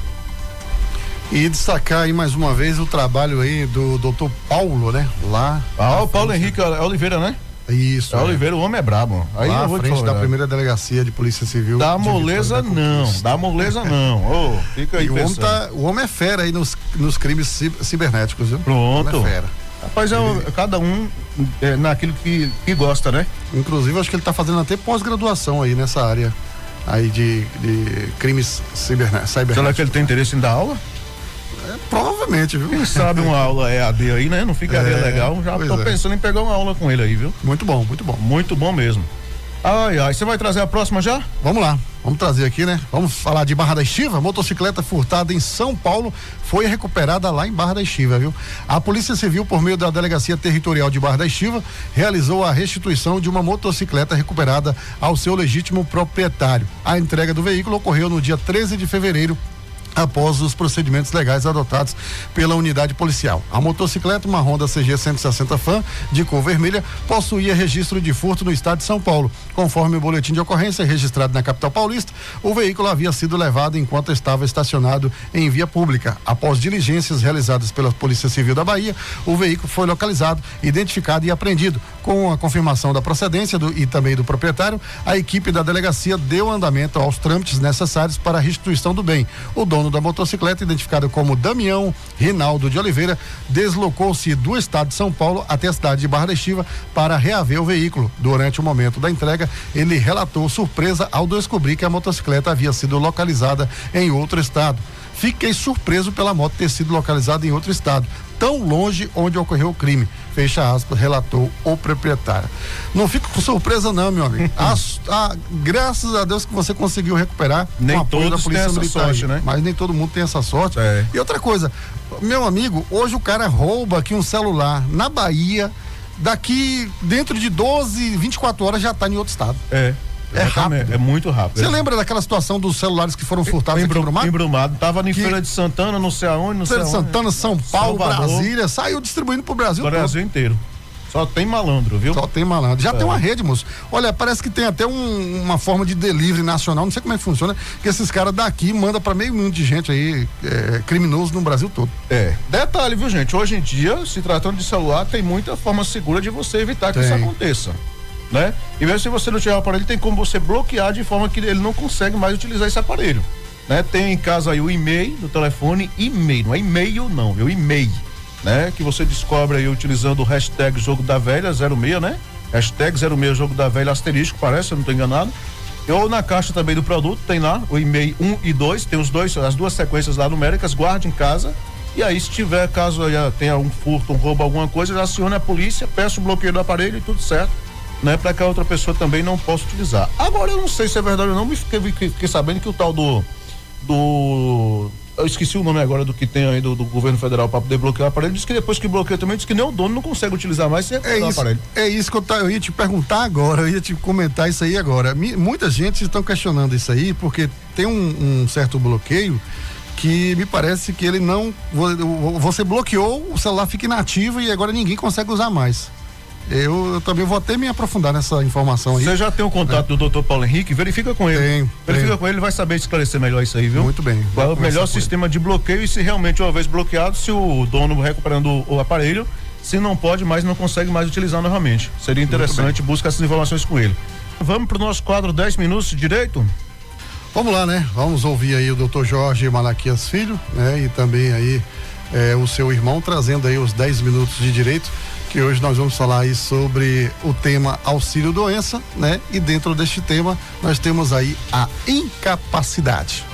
E destacar aí mais uma vez o trabalho aí do Dr. Paulo, né? Lá. O Paulo Henrique Oliveira, né? Isso. Oliveira, o homem é brabo. Aí lá eu vou à frente te falar, da primeira Delegacia de Polícia Civil. Dá moleza não. Fica aí o homem é fera aí nos crimes cibernéticos, viu? Pronto. O homem é fera. Rapaz, cada um naquilo que gosta, né? Inclusive, acho que ele tá fazendo até pós-graduação aí nessa área aí de crimes cibernéticos. Será que ele tem interesse em dar aula? Provavelmente, viu? Quem sabe uma aula EAD aí, né? Não ficaria legal. Já tô pensando em pegar uma aula com ele aí, viu? Muito bom, muito bom. Muito bom mesmo. Você vai trazer a próxima já? Vamos lá, vamos trazer aqui, né? Vamos falar de Barra da Estiva. Motocicleta furtada em São Paulo foi recuperada lá em Barra da Estiva, viu? A Polícia Civil, por meio da Delegacia Territorial de Barra da Estiva, realizou a restituição de uma motocicleta recuperada ao seu legítimo proprietário. A entrega do veículo ocorreu no dia 13 de fevereiro após os procedimentos legais adotados pela unidade policial. A motocicleta, uma Honda CG 160 Fan de cor vermelha, possuía registro de furto no estado de São Paulo. Conforme o boletim de ocorrência registrado na capital paulista, o veículo havia sido levado enquanto estava estacionado em via pública. Após diligências realizadas pela Polícia Civil da Bahia, o veículo foi localizado, identificado e apreendido. Com a confirmação da procedência e também do proprietário, a equipe da delegacia deu andamento aos trâmites necessários para a restituição do bem. O dono da motocicleta, identificado como Damião Rinaldo de Oliveira, deslocou-se do estado de São Paulo até a cidade de Barra da Estiva para reaver o veículo. Durante o momento da entrega, ele relatou surpresa ao descobrir que a motocicleta havia sido localizada em outro estado. Fiquei surpreso pela moto ter sido localizada em outro estado, tão longe onde ocorreu o crime. Fecha aspas, relatou o proprietário. Não fico com surpresa não, meu amigo. Graças a Deus que você conseguiu recuperar nem com apoio da Polícia Militar, essa sorte, né? Mas nem todo mundo tem essa sorte. E outra coisa, meu amigo, hoje o cara rouba aqui um celular na Bahia, daqui dentro de 12, 24 horas já está em outro estado. É rápido. É muito rápido. Você lembra daquela situação dos celulares que foram furtados aqui em Brumado? Em Brumado. Tava em Feira de Santana, não sei aonde, Feira de Santana, São Paulo, Salvador, Brasília, saiu distribuindo pro Brasil todo. Brasil inteiro. Só tem malandro, viu? Só tem malandro. Já tem uma rede, moço. Olha, parece que tem até uma forma de delivery nacional, não sei como é que funciona, que esses caras daqui mandam pra meio mundo de gente aí, criminoso no Brasil todo. Detalhe, viu, gente? Hoje em dia, se tratando de celular, tem muita forma segura de você evitar que isso aconteça. Né? E mesmo se você não tiver o aparelho, tem como você bloquear de forma que ele não consegue mais utilizar esse aparelho, né? Tem em casa aí o e-mail do telefone, e-mail, não é e-mail não, viu? E-mail, né? Que você descobre aí utilizando o hashtag Jogo da Velha 06, né? Hashtag 06 Jogo da Velha asterisco, parece, eu não tô enganado. Ou na caixa também do produto, tem lá o e-mail 1 e 2, tem as duas sequências lá numéricas, guarde em casa. E aí, se tiver, caso tenha um furto, um roubo, alguma coisa, já acione a polícia, peça o bloqueio do aparelho e tudo certo, né, para que a outra pessoa também não possa utilizar. Agora eu não sei se é verdade ou não, me fiquei sabendo que o tal eu esqueci o nome agora do que tem aí do governo federal para poder bloquear o aparelho, diz que depois que bloqueia também, diz que nem o dono não consegue utilizar mais sem o aparelho. É isso que eu ia te perguntar agora, eu ia te comentar isso aí agora. Muita gente estão questionando isso aí, porque tem um certo bloqueio que me parece que ele não, você bloqueou, o celular fica inativo e agora ninguém consegue usar mais. Eu também vou até me aprofundar nessa informação aí. Você já tem o contato do Dr. Paulo Henrique? Verifica com ele. Verifica com ele, ele vai saber esclarecer melhor isso aí, viu? Muito bem. Qual é o melhor sistema de bloqueio e se realmente uma vez bloqueado, se o dono recuperando o aparelho, se não pode mais, não consegue mais utilizar novamente. Seria interessante, buscar essas informações com ele. Vamos pro nosso quadro 10 minutos de direito? Vamos lá, né? Vamos ouvir aí o Dr. Jorge Malaquias Filho, né? E também aí o seu irmão trazendo aí os 10 minutos de direito, que hoje nós vamos falar aí sobre o tema auxílio doença, né? E dentro deste tema nós temos aí a incapacidade.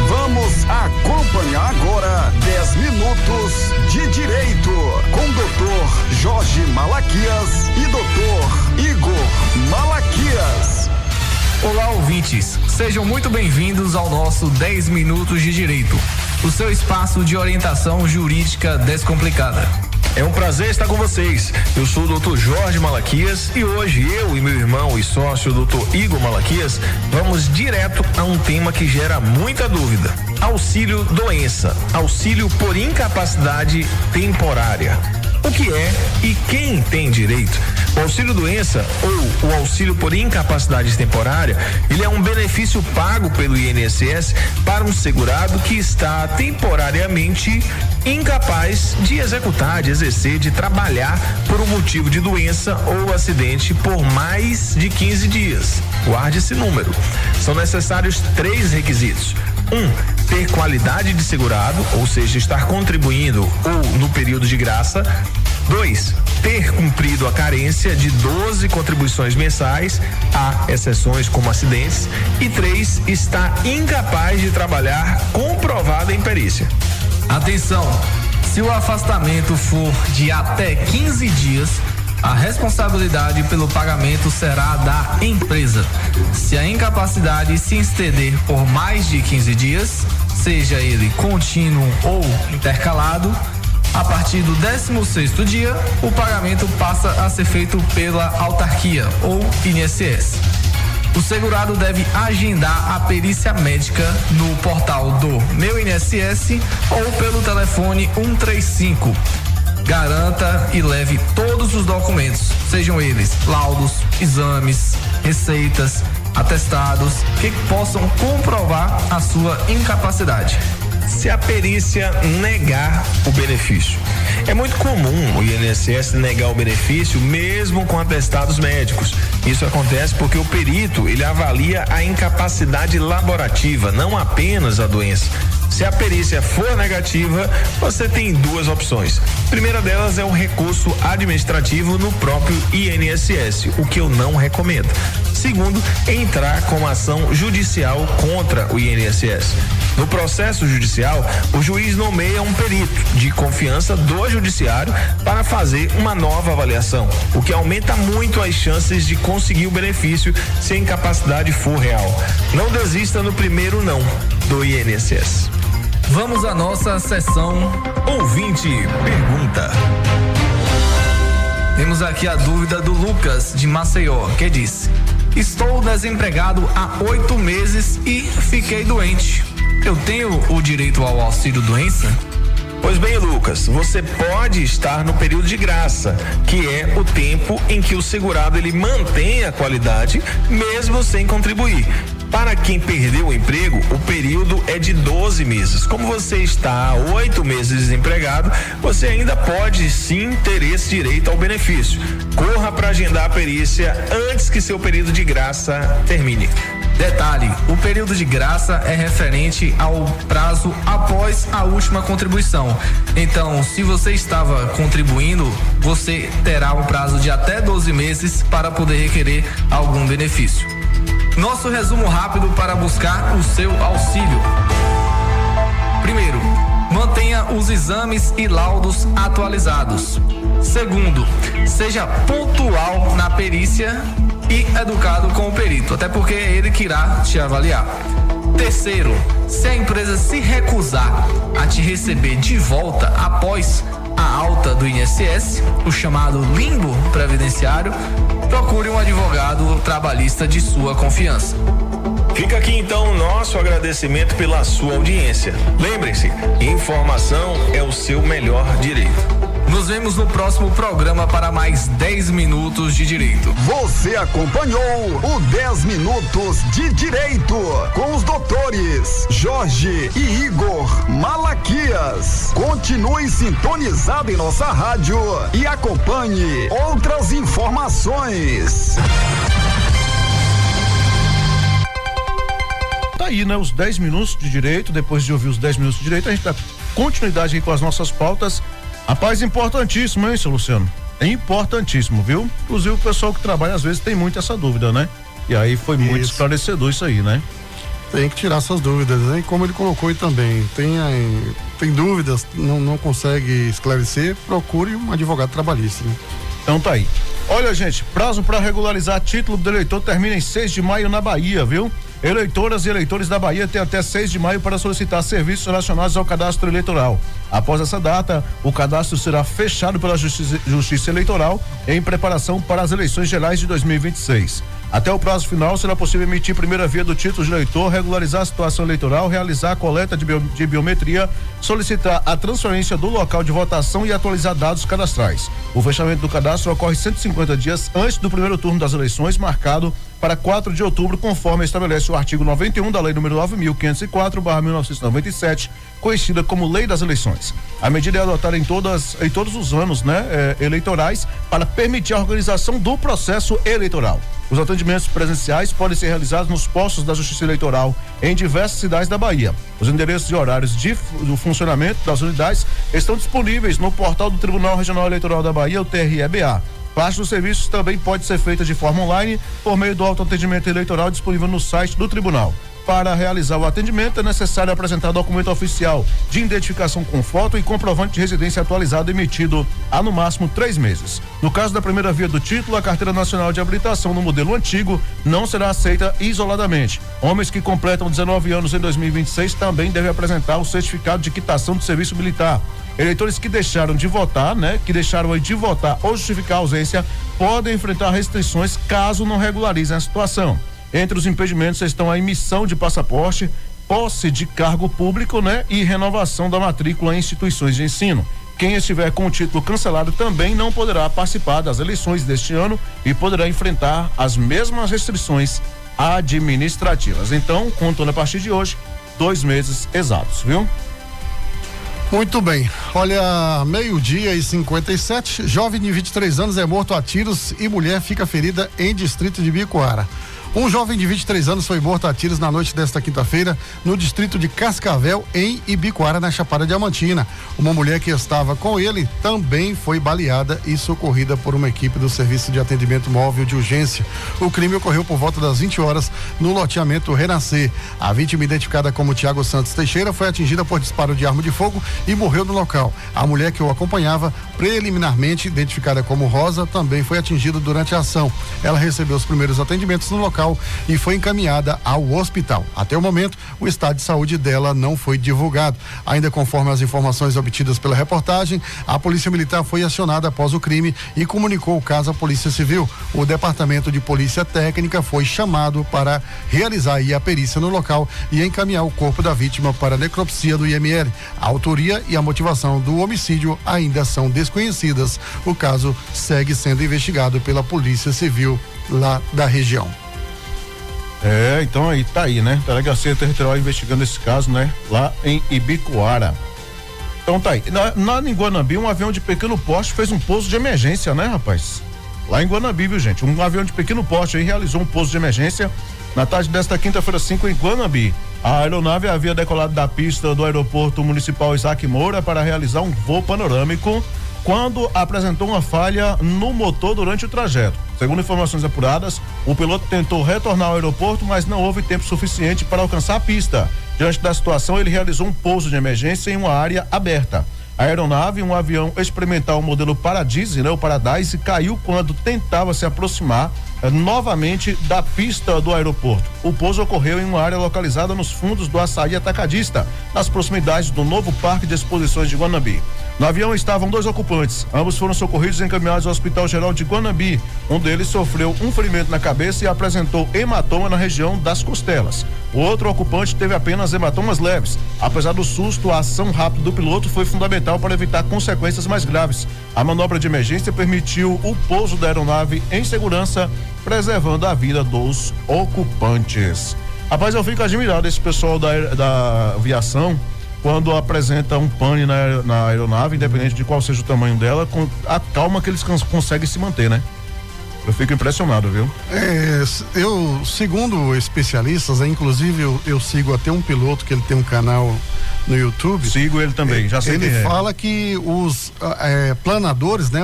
Vamos acompanhar agora 10 minutos de direito com o Dr. Jorge Malaquias e Dr. Igor Malaquias. Olá, ouvintes, sejam muito bem-vindos ao nosso 10 minutos de direito, o seu espaço de orientação jurídica descomplicada. É um prazer estar com vocês. Eu sou o Dr. Jorge Malaquias e hoje eu e meu irmão e sócio Dr. Igor Malaquias vamos direto a um tema que gera muita dúvida: auxílio doença, auxílio por incapacidade temporária. O que é e quem tem direito? O auxílio doença ou o auxílio por incapacidade temporária, ele é um benefício pago pelo INSS para um segurado que está temporariamente incapaz de executar, de exercer, de trabalhar por um motivo de doença ou acidente por mais de 15 dias. Guarde esse número. São necessários 3 requisitos. 1. Ter qualidade de segurado, ou seja, estar contribuindo ou no período de graça. 2. Ter cumprido a carência de 12 contribuições mensais, há exceções como acidentes. E 3. Estar incapaz de trabalhar comprovada em perícia. Atenção! Se o afastamento for de até 15 dias, a responsabilidade pelo pagamento será da empresa. Se a incapacidade se estender por mais de 15 dias, seja ele contínuo ou intercalado, a partir do 16º dia, o pagamento passa a ser feito pela autarquia ou INSS. O segurado deve agendar a perícia médica no portal do Meu INSS ou pelo telefone 135. Garanta e leve todos os documentos, sejam eles laudos, exames, receitas, atestados, que possam comprovar a sua incapacidade. Se a perícia negar o benefício. É muito comum o INSS negar o benefício mesmo com atestados médicos. Isso acontece porque o perito, ele avalia a incapacidade laborativa, não apenas a doença. Se a perícia for negativa, você tem duas opções. A primeira delas é o recurso administrativo no próprio INSS, o que eu não recomendo. Segundo, entrar com ação judicial contra o INSS. No processo judicial, o juiz nomeia um perito de confiança do judiciário para fazer uma nova avaliação, o que aumenta muito as chances de conseguir o benefício se a incapacidade for real. Não desista no primeiro não do INSS. Vamos à nossa sessão Ouvinte Pergunta. Temos aqui a dúvida do Lucas de Maceió, que disse: estou desempregado há 8 meses e fiquei doente. Eu tenho o direito ao auxílio-doença? Pois bem, Lucas, você pode estar no período de graça, que é o tempo em que o segurado ele mantém a qualidade mesmo sem contribuir. Para quem perdeu o emprego, o período é de 12 meses. Como você está há 8 meses desempregado, você ainda pode sim ter esse direito ao benefício. Corra para agendar a perícia antes que seu período de graça termine. Detalhe, o período de graça é referente ao prazo após a última contribuição. Então, se você estava contribuindo, você terá um prazo de até 12 meses para poder requerer algum benefício. Nosso resumo rápido para buscar o seu auxílio. Primeiro, mantenha os exames e laudos atualizados. Segundo, seja pontual na perícia e educado com o perito, até porque é ele que irá te avaliar. Terceiro, se a empresa se recusar a te receber de volta após a alta do INSS, o chamado limbo previdenciário, procure um advogado trabalhista de sua confiança. Fica aqui então o nosso agradecimento pela sua audiência. Lembre-se, informação é o seu melhor direito. Nos vemos no próximo programa para mais 10 minutos de direito. Você acompanhou o 10 minutos de direito com os doutores Jorge e Igor Malaquias. Continue sintonizado em nossa rádio e acompanhe outras informações. Tá aí, né? Os 10 minutos de direito. Depois de ouvir os 10 minutos de direito, a gente dá continuidade aí com as nossas pautas. Rapaz, importantíssimo, hein, seu Luciano? É importantíssimo, viu? Inclusive o pessoal que trabalha às vezes tem muito essa dúvida, né? E aí foi muito esclarecedor isso aí, né? Tem que tirar suas dúvidas, né? E como ele colocou aí também, tem dúvidas, não consegue esclarecer, procure um advogado trabalhista, né? Então tá aí. Olha, gente, prazo para regularizar título do eleitor termina em 6 de maio na Bahia, viu? Eleitoras e eleitores da Bahia têm até 6 de maio para solicitar serviços relacionados ao cadastro eleitoral. Após essa data, o cadastro será fechado pela Justiça Eleitoral em preparação para as eleições gerais de 2026. Até o prazo final, será possível emitir primeira via do título de eleitor, regularizar a situação eleitoral, realizar a coleta de biometria, solicitar a transferência do local de votação e atualizar dados cadastrais. O fechamento do cadastro ocorre 150 dias antes do primeiro turno das eleições, marcado para 4 de outubro, conforme estabelece o artigo 91 da Lei número 9.504/1997, conhecida como Lei das Eleições. A medida é adotada em todos os anos, né, eleitorais, para permitir a organização do processo eleitoral. Os atendimentos presenciais podem ser realizados nos postos da Justiça Eleitoral em diversas cidades da Bahia. Os endereços e horários do funcionamento das unidades estão disponíveis no portal do Tribunal Regional Eleitoral da Bahia, o TRE-BA. Parte dos serviços também pode ser feita de forma online por meio do autoatendimento eleitoral disponível no site do tribunal. Para realizar o atendimento é necessário apresentar documento oficial de identificação com foto e comprovante de residência atualizado emitido há no máximo 3 meses. No caso da primeira via do título, a Carteira Nacional de Habilitação no modelo antigo não será aceita isoladamente. Homens que completam 19 anos em 2026 também devem apresentar o certificado de quitação do serviço militar. Eleitores que deixaram de votar, né, ou justificar a ausência, podem enfrentar restrições caso não regularizem a situação. Entre os impedimentos estão a emissão de passaporte, posse de cargo público, né? E renovação da matrícula em instituições de ensino. Quem estiver com o título cancelado também não poderá participar das eleições deste ano e poderá enfrentar as mesmas restrições administrativas. Então, contando a partir de hoje, 2 meses exatos, viu? Muito bem. Olha, 12:57, jovem de 23 anos é morto a tiros e mulher fica ferida em distrito de Ibicoara. Um jovem de 23 anos foi morto a tiros na noite desta quinta-feira no distrito de Cascavel, em Ibicoara, na Chapada Diamantina. Uma mulher que estava com ele também foi baleada e socorrida por uma equipe do Serviço de Atendimento Móvel de Urgência. O crime ocorreu por volta das 20 horas no loteamento Renascer. A vítima, identificada como Tiago Santos Teixeira, foi atingida por disparo de arma de fogo e morreu no local. A mulher que o acompanhava, preliminarmente identificada como Rosa, também foi atingida durante a ação. Ela recebeu os primeiros atendimentos no local e foi encaminhada ao hospital. Até o momento, o estado de saúde dela não foi divulgado. Ainda conforme as informações obtidas pela reportagem, a Polícia Militar foi acionada após o crime e comunicou o caso à Polícia Civil. O Departamento de Polícia Técnica foi chamado para realizar aí a perícia no local e encaminhar o corpo da vítima para a necropsia do IML. A autoria e a motivação do homicídio ainda são desconhecidas. O caso segue sendo investigado pela Polícia Civil lá da região. Então aí tá aí, né? Delegacia Territorial investigando esse caso, né? Lá em Ibicoara. Então tá aí. Em Guanambi, um avião de pequeno porte fez um pouso de emergência, né, rapaz? Lá em Guanambi, viu, gente? Um avião de pequeno porte aí realizou um pouso de emergência na tarde desta quinta-feira 5 em Guanambi. A aeronave havia decolado da pista do aeroporto municipal Isaac Moura para realizar um voo panorâmico quando apresentou uma falha no motor durante o trajeto. Segundo informações apuradas, o piloto tentou retornar ao aeroporto, mas não houve tempo suficiente para alcançar a pista. Diante da situação, ele realizou um pouso de emergência em uma área aberta. A aeronave, um avião experimental modelo Paradise, né, o Paradise, caiu quando tentava se aproximar novamente da pista do aeroporto. O pouso ocorreu em uma área localizada nos fundos do Açaí Atacadista, nas proximidades do novo Parque de Exposições de Guanambi. No avião estavam 2 ocupantes. Ambos foram socorridos e encaminhados ao Hospital Geral de Guanambi. Um deles sofreu um ferimento na cabeça e apresentou hematoma na região das costelas. O outro ocupante teve apenas hematomas leves. Apesar do susto, a ação rápida do piloto foi fundamental para evitar consequências mais graves. A manobra de emergência permitiu o pouso da aeronave em segurança, preservando a vida dos ocupantes. Rapaz, eu fico admirado esse pessoal da aviação, quando apresenta um pane na aeronave, independente de qual seja o tamanho dela, com a calma que eles conseguem se manter, né? Eu fico impressionado, viu? Segundo especialistas, inclusive eu sigo até um piloto que ele tem um canal no YouTube. Sigo ele também, já sei. Ele fala que os planadores, né?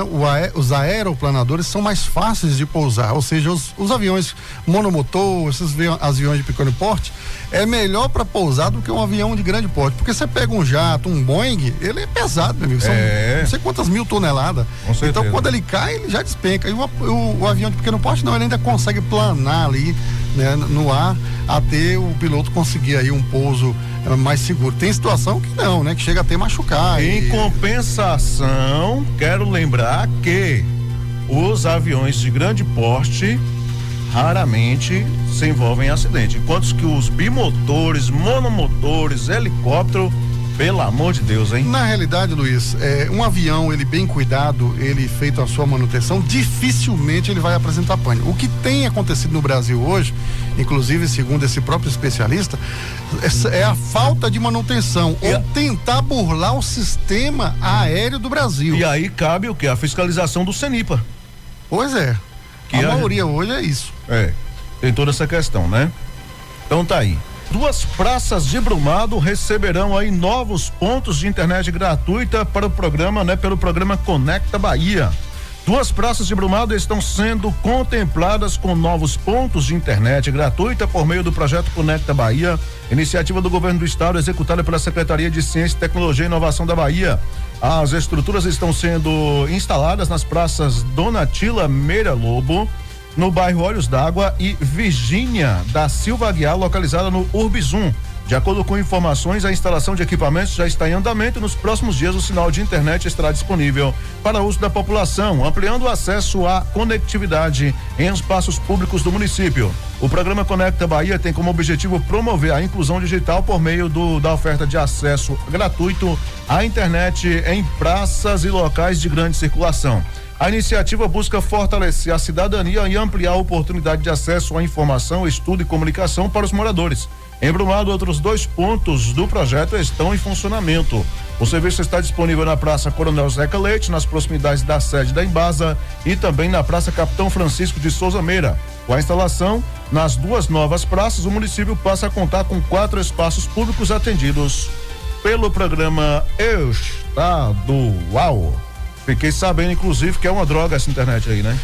Os aeroplanadores são mais fáceis de pousar, ou seja, os aviões monomotor, esses aviões de pequeno porte, é melhor para pousar do que um avião de grande porte, porque você pega um jato, um Boeing, ele é pesado, meu amigo, são não sei quantas mil toneladas. Então quando ele cai, ele já despenca. E o avião de pequeno porte não, ele ainda consegue planar ali, né, no ar, até o piloto conseguir aí um pouso mais seguro. Tem situação que não, né, que chega até machucar. Em compensação, quero lembrar que os aviões de grande porte raramente se envolvem em acidente, enquanto que os bimotores, monomotores, helicóptero, pelo amor de Deus, hein? Na realidade, Luiz, um avião, ele bem cuidado, ele feito a sua manutenção, dificilmente ele vai apresentar pane. O que tem acontecido no Brasil hoje, inclusive segundo esse próprio especialista, é a falta de manutenção, ou tentar burlar o sistema aéreo do Brasil. E aí cabe o quê? A fiscalização do CENIPA. Pois é. A maioria hoje é isso. Tem toda essa questão, né? Então tá aí. 2 praças de Brumado receberão aí novos pontos de internet gratuita para o programa, né? Pelo programa Conecta Bahia. 2 praças de Brumado estão sendo contempladas com novos pontos de internet gratuita por meio do projeto Conecta Bahia, iniciativa do governo do estado executada pela Secretaria de Ciência, Tecnologia e Inovação da Bahia. As estruturas estão sendo instaladas nas praças Dona Tila Meira Lobo, no bairro Olhos d'Água, e Virgínia da Silva Aguiar, localizada no Urbizum. De acordo com informações, a instalação de equipamentos já está em andamento. Nos próximos dias, o sinal de internet estará disponível para uso da população, ampliando o acesso à conectividade em espaços públicos do município. O programa Conecta Bahia tem como objetivo promover a inclusão digital por meio da oferta de acesso gratuito à internet em praças e locais de grande circulação. A iniciativa busca fortalecer a cidadania e ampliar a oportunidade de acesso à informação, estudo e comunicação para os moradores. Em Brumado, outros 2 pontos do projeto estão em funcionamento. O serviço está disponível na Praça Coronel Zeca Leite, nas proximidades da sede da Embasa, e também na Praça Capitão Francisco de Souza Meira. Com a instalação nas 2 novas praças, o município passa a contar com 4 espaços públicos atendidos pelo programa estadual. Fiquei sabendo, inclusive, que é uma droga essa internet aí, né?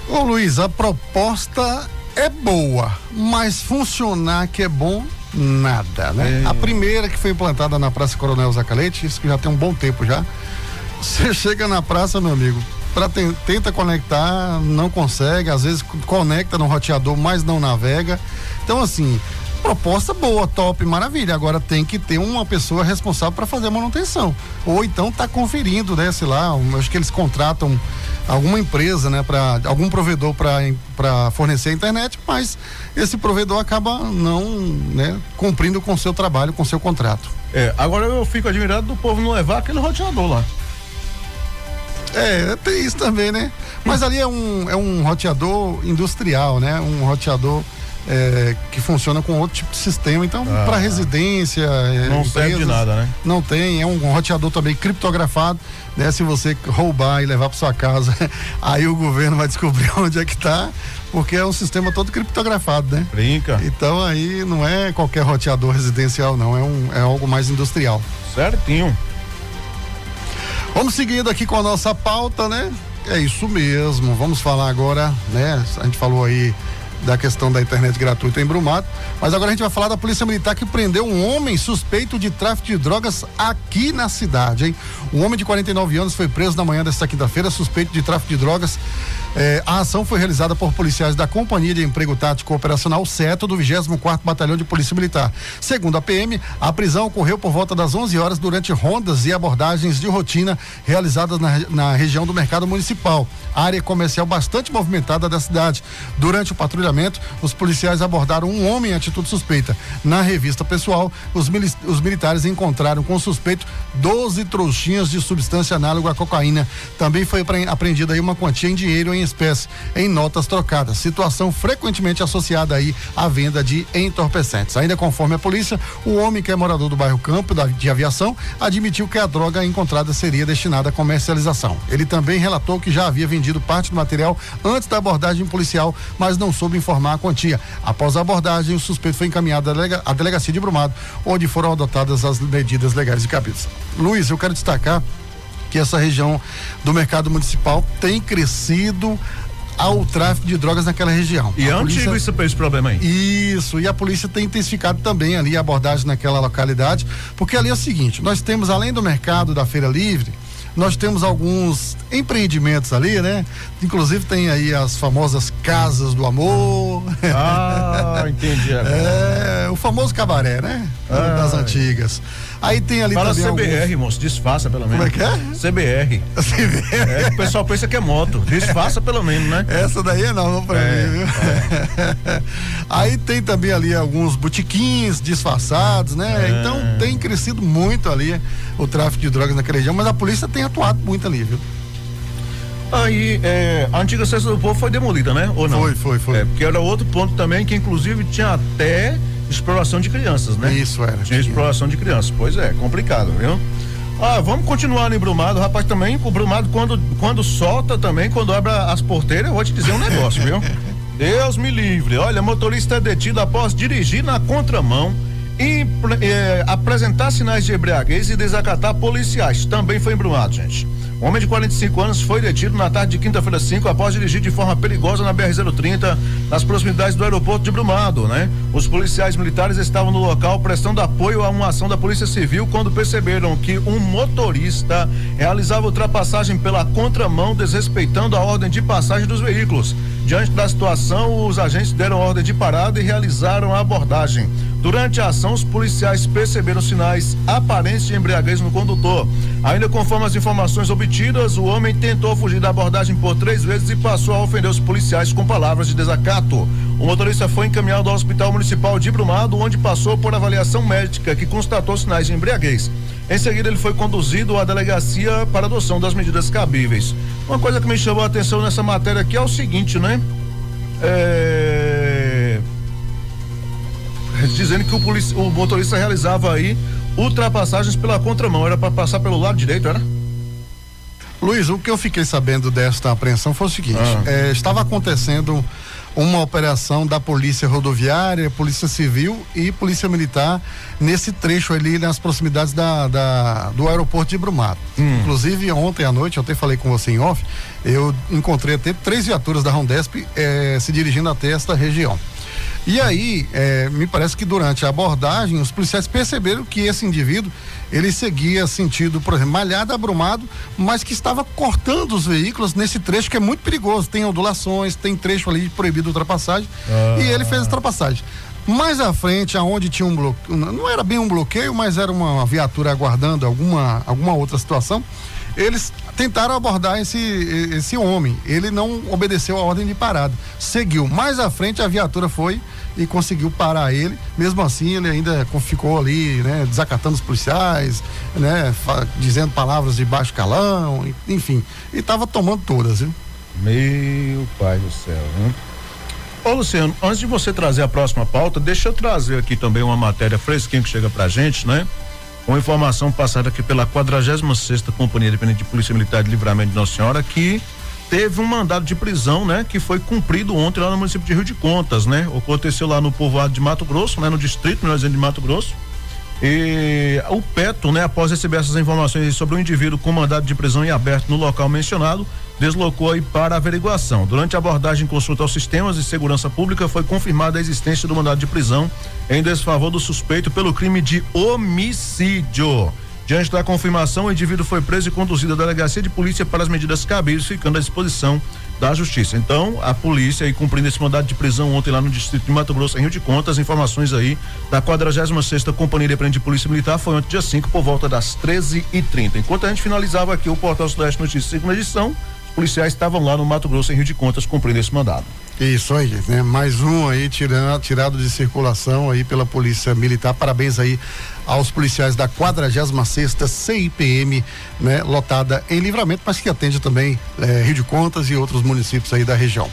Ô Luiz, a proposta é boa, mas funcionar que é bom, nada, né? A primeira que foi implantada na Praça Coronel Zacalete, isso que já tem um bom tempo já. Você chega na praça, meu amigo, tenta conectar, não consegue, às vezes conecta no roteador, mas não navega. Então, assim, proposta boa, top, maravilha. Agora tem que ter uma pessoa responsável para fazer a manutenção. Ou então tá conferindo, né? Sei lá, acho que eles contratam alguma empresa, né? Algum provedor para fornecer a internet, mas esse provedor acaba não, né? Cumprindo com o seu trabalho, com o seu contrato. Agora eu fico admirado do povo não levar aquele roteador lá. Tem isso também, né? Mas ali é um roteador industrial, né? Um roteador que funciona com outro tipo de sistema. Então, para residência, não serve de nada, né? Não tem, é um roteador também criptografado, né? Se você roubar e levar para sua casa, aí o governo vai descobrir onde é que tá, porque é um sistema todo criptografado, né? Brinca. Então aí não é qualquer roteador residencial, não, é algo mais industrial. Certinho. Vamos seguindo aqui com a nossa pauta, né? É isso mesmo, vamos falar agora, né? A gente falou aí da questão da internet gratuita em Brumado, mas agora a gente vai falar da Polícia Militar que prendeu um homem suspeito de tráfico de drogas aqui na cidade, hein? Um homem de 49 anos foi preso na manhã desta quinta-feira, suspeito de tráfico de drogas. A ação foi realizada por policiais da Companhia de Emprego Tático Operacional CETO do 24º Batalhão de Polícia Militar. Segundo a PM, a prisão ocorreu por volta das 11 horas durante rondas e abordagens de rotina realizadas na região do Mercado Municipal, área comercial bastante movimentada da cidade. Durante o patrulhamento, os policiais abordaram um homem em atitude suspeita. Na revista pessoal, os militares encontraram com o suspeito 12 trouxinhas de substância análoga à cocaína. Também foi apreendida aí uma quantia em dinheiro em espécie, em notas trocadas, situação frequentemente associada aí à venda de entorpecentes. Ainda conforme a polícia, o homem, que é morador do bairro Campo de Aviação, admitiu que a droga encontrada seria destinada à comercialização. Ele também relatou que já havia vendido parte do material antes da abordagem policial, mas não soube informar a quantia. Após a abordagem, o suspeito foi encaminhado à delegacia de Brumado, onde foram adotadas as medidas legais de cabeça. Luiz, eu quero destacar que essa região do Mercado Municipal tem crescido ao tráfico de drogas naquela região. E é antigo esse problema aí. Isso, e a polícia tem intensificado também ali a abordagem naquela localidade, porque ali é o seguinte, nós temos, além do mercado da Feira Livre, nós temos alguns empreendimentos ali, né? Inclusive tem aí as famosas Casas do Amor. Entendi agora. O famoso cabaré, né? Das antigas. Aí tem ali fala também CBR, moço, disfarça pelo menos. Como é que é? CBR. CBR. O pessoal pensa que é moto, disfarça pelo menos, né? Essa daí é nova pra mim, viu? Aí tem também ali alguns botiquins disfarçados, né? Então tem crescido muito ali o tráfico de drogas naquela região, mas a polícia tem atuado muito ali, viu? Aí, a antiga Cesta do Povo foi demolida, né? Ou não? Foi. Porque era outro ponto também que inclusive tinha até exploração de crianças, né? Isso, era. Tinha exploração de crianças. Pois é, complicado, viu? Vamos continuar em Brumado, rapaz, também, o Brumado quando solta também, quando abre as porteiras, eu vou te dizer um negócio, viu? Deus me livre, olha, motorista é detido após dirigir na contramão e apresentar sinais de embriaguez e desacatar policiais, também foi em Brumado, gente. Um homem de 45 anos foi detido na tarde de quinta-feira 5 após dirigir de forma perigosa na BR-030 nas proximidades do aeroporto de Brumado, né? Os policiais militares estavam no local prestando apoio a uma ação da Polícia Civil quando perceberam que um motorista realizava ultrapassagem pela contramão, desrespeitando a ordem de passagem dos veículos. Diante da situação, os agentes deram ordem de parada e realizaram a abordagem. Durante a ação, os policiais perceberam sinais aparentes de embriaguez no condutor. Ainda conforme as informações obtidas obtidas, o homem tentou fugir da abordagem por 3 vezes e passou a ofender os policiais com palavras de desacato. O motorista foi encaminhado ao Hospital Municipal de Brumado, onde passou por avaliação médica que constatou sinais de embriaguez. Em seguida, ele foi conduzido à delegacia para adoção das medidas cabíveis. Uma coisa que me chamou a atenção nessa matéria aqui é o seguinte, né? Dizendo que o motorista realizava aí ultrapassagens pela contramão, era para passar pelo lado direito, era? Luiz, o que eu fiquei sabendo desta apreensão foi o seguinte, estava acontecendo uma operação da Polícia Rodoviária, Polícia Civil e Polícia Militar nesse trecho ali nas proximidades do aeroporto de Brumado. Inclusive ontem à noite, eu até falei com você em off, eu encontrei até 3 viaturas da Rondesp se dirigindo até esta região. E aí, me parece que durante a abordagem, os policiais perceberam que esse indivíduo, ele seguia sentido, por exemplo, Malhada a Brumado, mas que estava cortando os veículos nesse trecho que é muito perigoso, tem ondulações, tem trecho ali de proibido ultrapassagem, e ele fez a ultrapassagem. Mais à frente, aonde tinha um bloqueio, não era bem um bloqueio, mas era uma viatura aguardando alguma outra situação, eles tentaram abordar esse homem. Ele não obedeceu a ordem de parada. Seguiu. Mais à frente, a viatura foi e conseguiu parar ele. Mesmo assim, ele ainda ficou ali, né, desacatando os policiais, né, dizendo palavras de baixo calão, enfim. E estava tomando todas, viu? Meu pai do céu, hein? Ô, Luciano, antes de você trazer a próxima pauta, deixa eu trazer aqui também uma matéria fresquinha que chega pra gente, né? Uma informação passada aqui pela 46ª Companhia Independente de Polícia Militar de Livramento de Nossa Senhora, que teve um mandado de prisão, né? Que foi cumprido ontem lá no município de Rio de Contas, né? Aconteceu lá no povoado de Mato Grosso, né? No distrito, melhor dizendo, de Mato Grosso. E o PETO, né? Após receber essas informações sobre um indivíduo com mandado de prisão em aberto no local mencionado, deslocou aí para averiguação. Durante a abordagem em consulta aos sistemas de segurança pública, foi confirmada a existência do mandado de prisão em desfavor do suspeito pelo crime de homicídio. Diante da confirmação, o indivíduo foi preso e conduzido à delegacia de polícia para as medidas cabíveis, ficando à disposição da justiça. Então, a polícia aí cumprindo esse mandado de prisão ontem lá no distrito de Mato Grosso, em Rio de Contas, informações aí da 46ª Companhia Independente de Polícia Militar, foi ontem dia 5 por volta das 13h30. Enquanto a gente finalizava aqui o Portal Sudoeste Notícias, segunda edição, os policiais estavam lá no Mato Grosso, em Rio de Contas, cumprindo esse mandado. Isso aí, né? Mais um aí tirado de circulação aí pela Polícia Militar. Parabéns aí aos policiais da 46ª CIPM, né? Lotada em Livramento, mas que atende também Rio de Contas e outros municípios aí da região.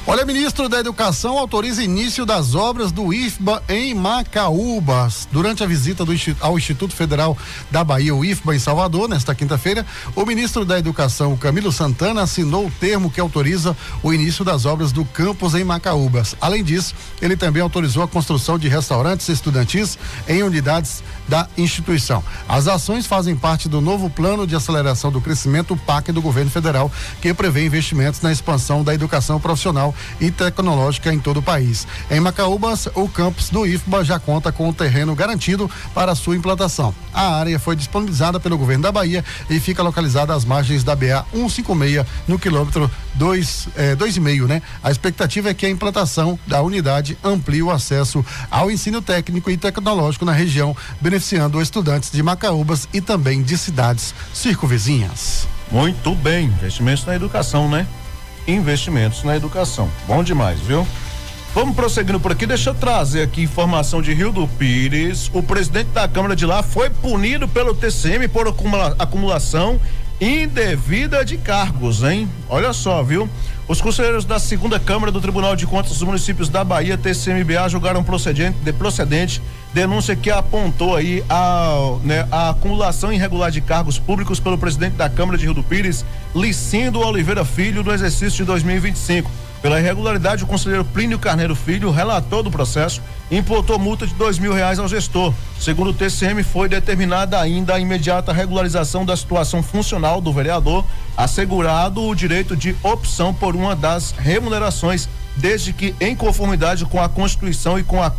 Olha, ministro da Educação autoriza início das obras do IFBA em Macaúbas. Durante a visita ao Instituto Federal da Bahia, o IFBA, em Salvador, nesta quinta-feira, o ministro da Educação, Camilo Santana, assinou o termo que autoriza o início das obras do campus em Macaúbas. Além disso, ele também autorizou a construção de restaurantes estudantis em unidades da instituição. As ações fazem parte do novo Plano de Aceleração do Crescimento, PAC, do governo federal, que prevê investimentos na expansão da educação profissional e tecnológica em todo o país. Em Macaúbas, o campus do IFBA já conta com o terreno garantido para a sua implantação. A área foi disponibilizada pelo governo da Bahia e fica localizada às margens da BA 156, no quilômetro 2,5, né? A expectativa é que a implantação da unidade amplie o acesso ao ensino técnico e tecnológico na região, beneficiando estudantes de Macaúbas e também de cidades circunvizinhas. Muito bem, investimentos na educação, né? Investimentos na educação. Bom demais, viu? Vamos prosseguindo por aqui, deixa eu trazer aqui informação de Rio do Pires. O presidente da Câmara de lá foi punido pelo TCM por acumulação indevida de cargos, hein? Olha só, viu? Os conselheiros da segunda Câmara do Tribunal de Contas dos Municípios da Bahia, TCMBA, julgaram procedente denúncia que apontou aí a acumulação irregular de cargos públicos pelo presidente da Câmara de Rio do Pires, Licindo Oliveira Filho, no exercício de 2025. Pela irregularidade, o conselheiro Plínio Carneiro Filho, relator do processo, imputou multa de R$2.000 ao gestor. Segundo o TCM, foi determinada ainda a imediata regularização da situação funcional do vereador, assegurado o direito de opção por uma das remunerações, desde que em conformidade com a Constituição e com a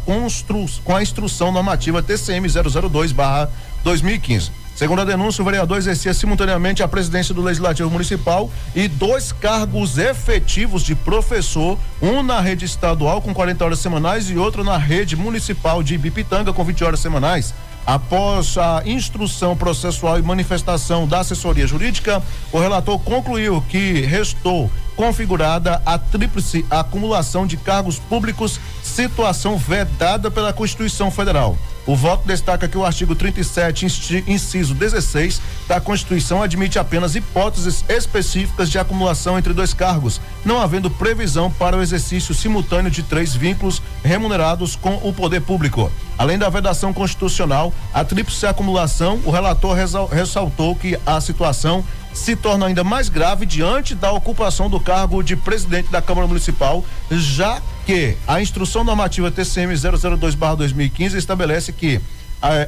instrução normativa TCM 002/2015. Segundo a denúncia, o vereador exercia simultaneamente a presidência do Legislativo Municipal e 2 cargos efetivos de professor, um na rede estadual com 40 horas semanais e outro na rede municipal de Ibipitanga com 20 horas semanais. Após a instrução processual e manifestação da assessoria jurídica, o relator concluiu que restou configurada a tríplice acumulação de cargos públicos, situação vedada pela Constituição Federal. O voto destaca que o artigo 37, inciso 16 da Constituição admite apenas hipóteses específicas de acumulação entre dois cargos, não havendo previsão para o exercício simultâneo de 3 vínculos remunerados com o poder público. Além da vedação constitucional, a tríplice acumulação, o relator ressaltou que a situação se torna ainda mais grave diante da ocupação do cargo de presidente da Câmara Municipal, já que a instrução normativa TCM 002/2015 estabelece que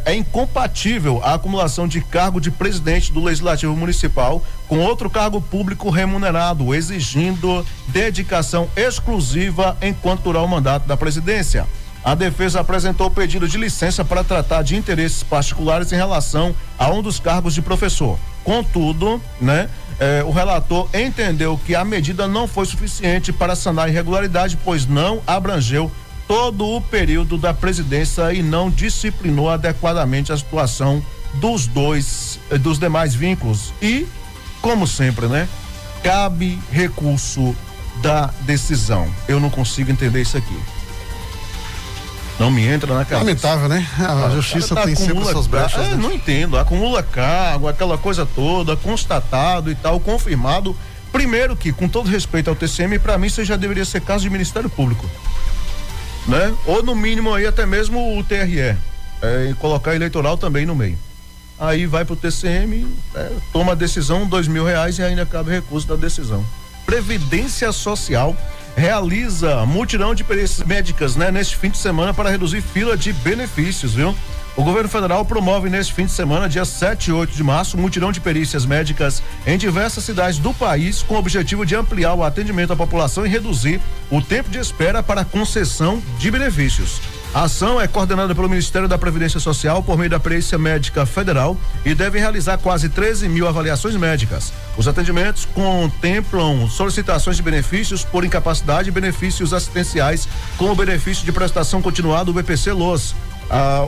é incompatível a acumulação de cargo de presidente do Legislativo Municipal com outro cargo público remunerado, exigindo dedicação exclusiva enquanto durar o mandato da presidência. A defesa apresentou pedido de licença para tratar de interesses particulares em relação a um dos cargos de professor. Contudo, o relator entendeu que a medida não foi suficiente para sanar a irregularidade, pois não abrangeu todo o período da presidência e não disciplinou adequadamente a situação dos demais vínculos. E, como sempre, cabe recurso da decisão. Eu não consigo entender isso aqui. Não me entra na cabeça. Lamentável, né? A justiça tem sempre suas brechas. Não entendo. Acumula cargo, aquela coisa toda, constatado e tal, confirmado. Primeiro que, com todo respeito ao TCM, para mim isso já deveria ser caso de Ministério Público, Ou no mínimo aí até mesmo o TRE, e colocar eleitoral também no meio. Aí vai pro TCM, toma a decisão, R$2.000 e ainda cabe recurso da decisão. Previdência Social realiza mutirão de perícias médicas, neste fim de semana para reduzir fila de benefícios, viu? O governo federal promove neste fim de semana, dia 7 e 8 de março, mutirão de perícias médicas em diversas cidades do país, com o objetivo de ampliar o atendimento à população e reduzir o tempo de espera para a concessão de benefícios. A ação é coordenada pelo Ministério da Previdência Social por meio da Perícia Médica Federal e deve realizar quase 13.000 avaliações médicas. Os atendimentos contemplam solicitações de benefícios por incapacidade e benefícios assistenciais, como o benefício de prestação continuada do BPC-LOAS.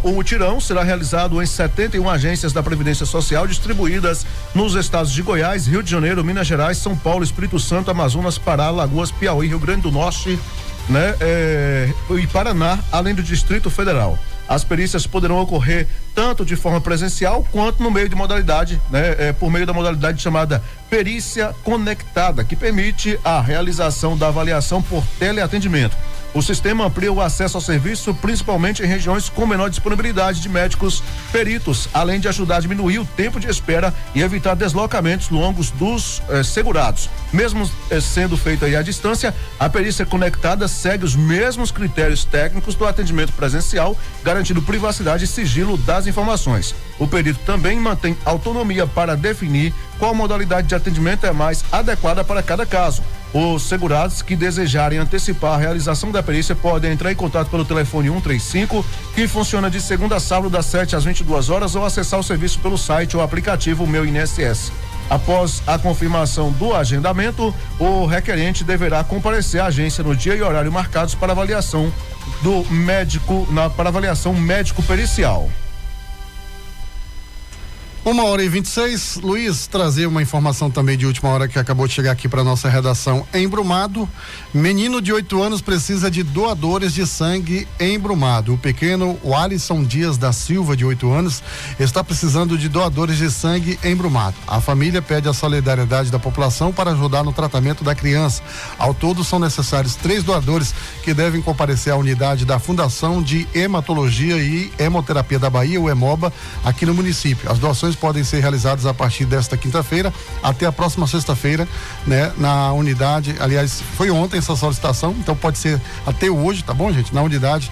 O mutirão será realizado em 71 agências da Previdência Social distribuídas nos estados de Goiás, Rio de Janeiro, Minas Gerais, São Paulo, Espírito Santo, Amazonas, Pará, Alagoas, Piauí, Rio Grande do Norte, e Paraná, além do Distrito Federal. As perícias poderão ocorrer tanto de forma presencial quanto no meio de modalidade, por meio da modalidade chamada perícia conectada, que permite a realização da avaliação por teleatendimento. O sistema amplia o acesso ao serviço, principalmente em regiões com menor disponibilidade de médicos peritos, além de ajudar a diminuir o tempo de espera e evitar deslocamentos longos dos segurados. Mesmo sendo feita aí à distância, a perícia conectada segue os mesmos critérios técnicos do atendimento presencial, garantindo privacidade e sigilo das informações. O perito também mantém autonomia para definir qual modalidade de atendimento é mais adequada para cada caso. Os segurados que desejarem antecipar a realização da perícia podem entrar em contato pelo telefone 135, que funciona de segunda a sábado das 7 às 22 horas, ou acessar o serviço pelo site ou aplicativo Meu INSS. Após a confirmação do agendamento, o requerente deverá comparecer à agência no dia e horário marcados para avaliação do médico, para avaliação médico-pericial. 1h26, Luiz, trazer uma informação também de última hora que acabou de chegar aqui para nossa redação. Em Brumado, menino de 8 anos precisa de doadores de sangue em Brumado. O pequeno Alisson Dias da Silva, de 8 anos, está precisando de doadores de sangue em Brumado. A família pede a solidariedade da população para ajudar no tratamento da criança. Ao todo, são necessários 3 doadores que devem comparecer à unidade da Fundação de Hematologia e Hemoterapia da Bahia, o Hemoba, aqui no município. As doações podem ser realizadas a partir desta quinta-feira até a próxima sexta-feira, na unidade. Aliás, foi ontem essa solicitação, então pode ser até hoje, tá bom, gente? Na unidade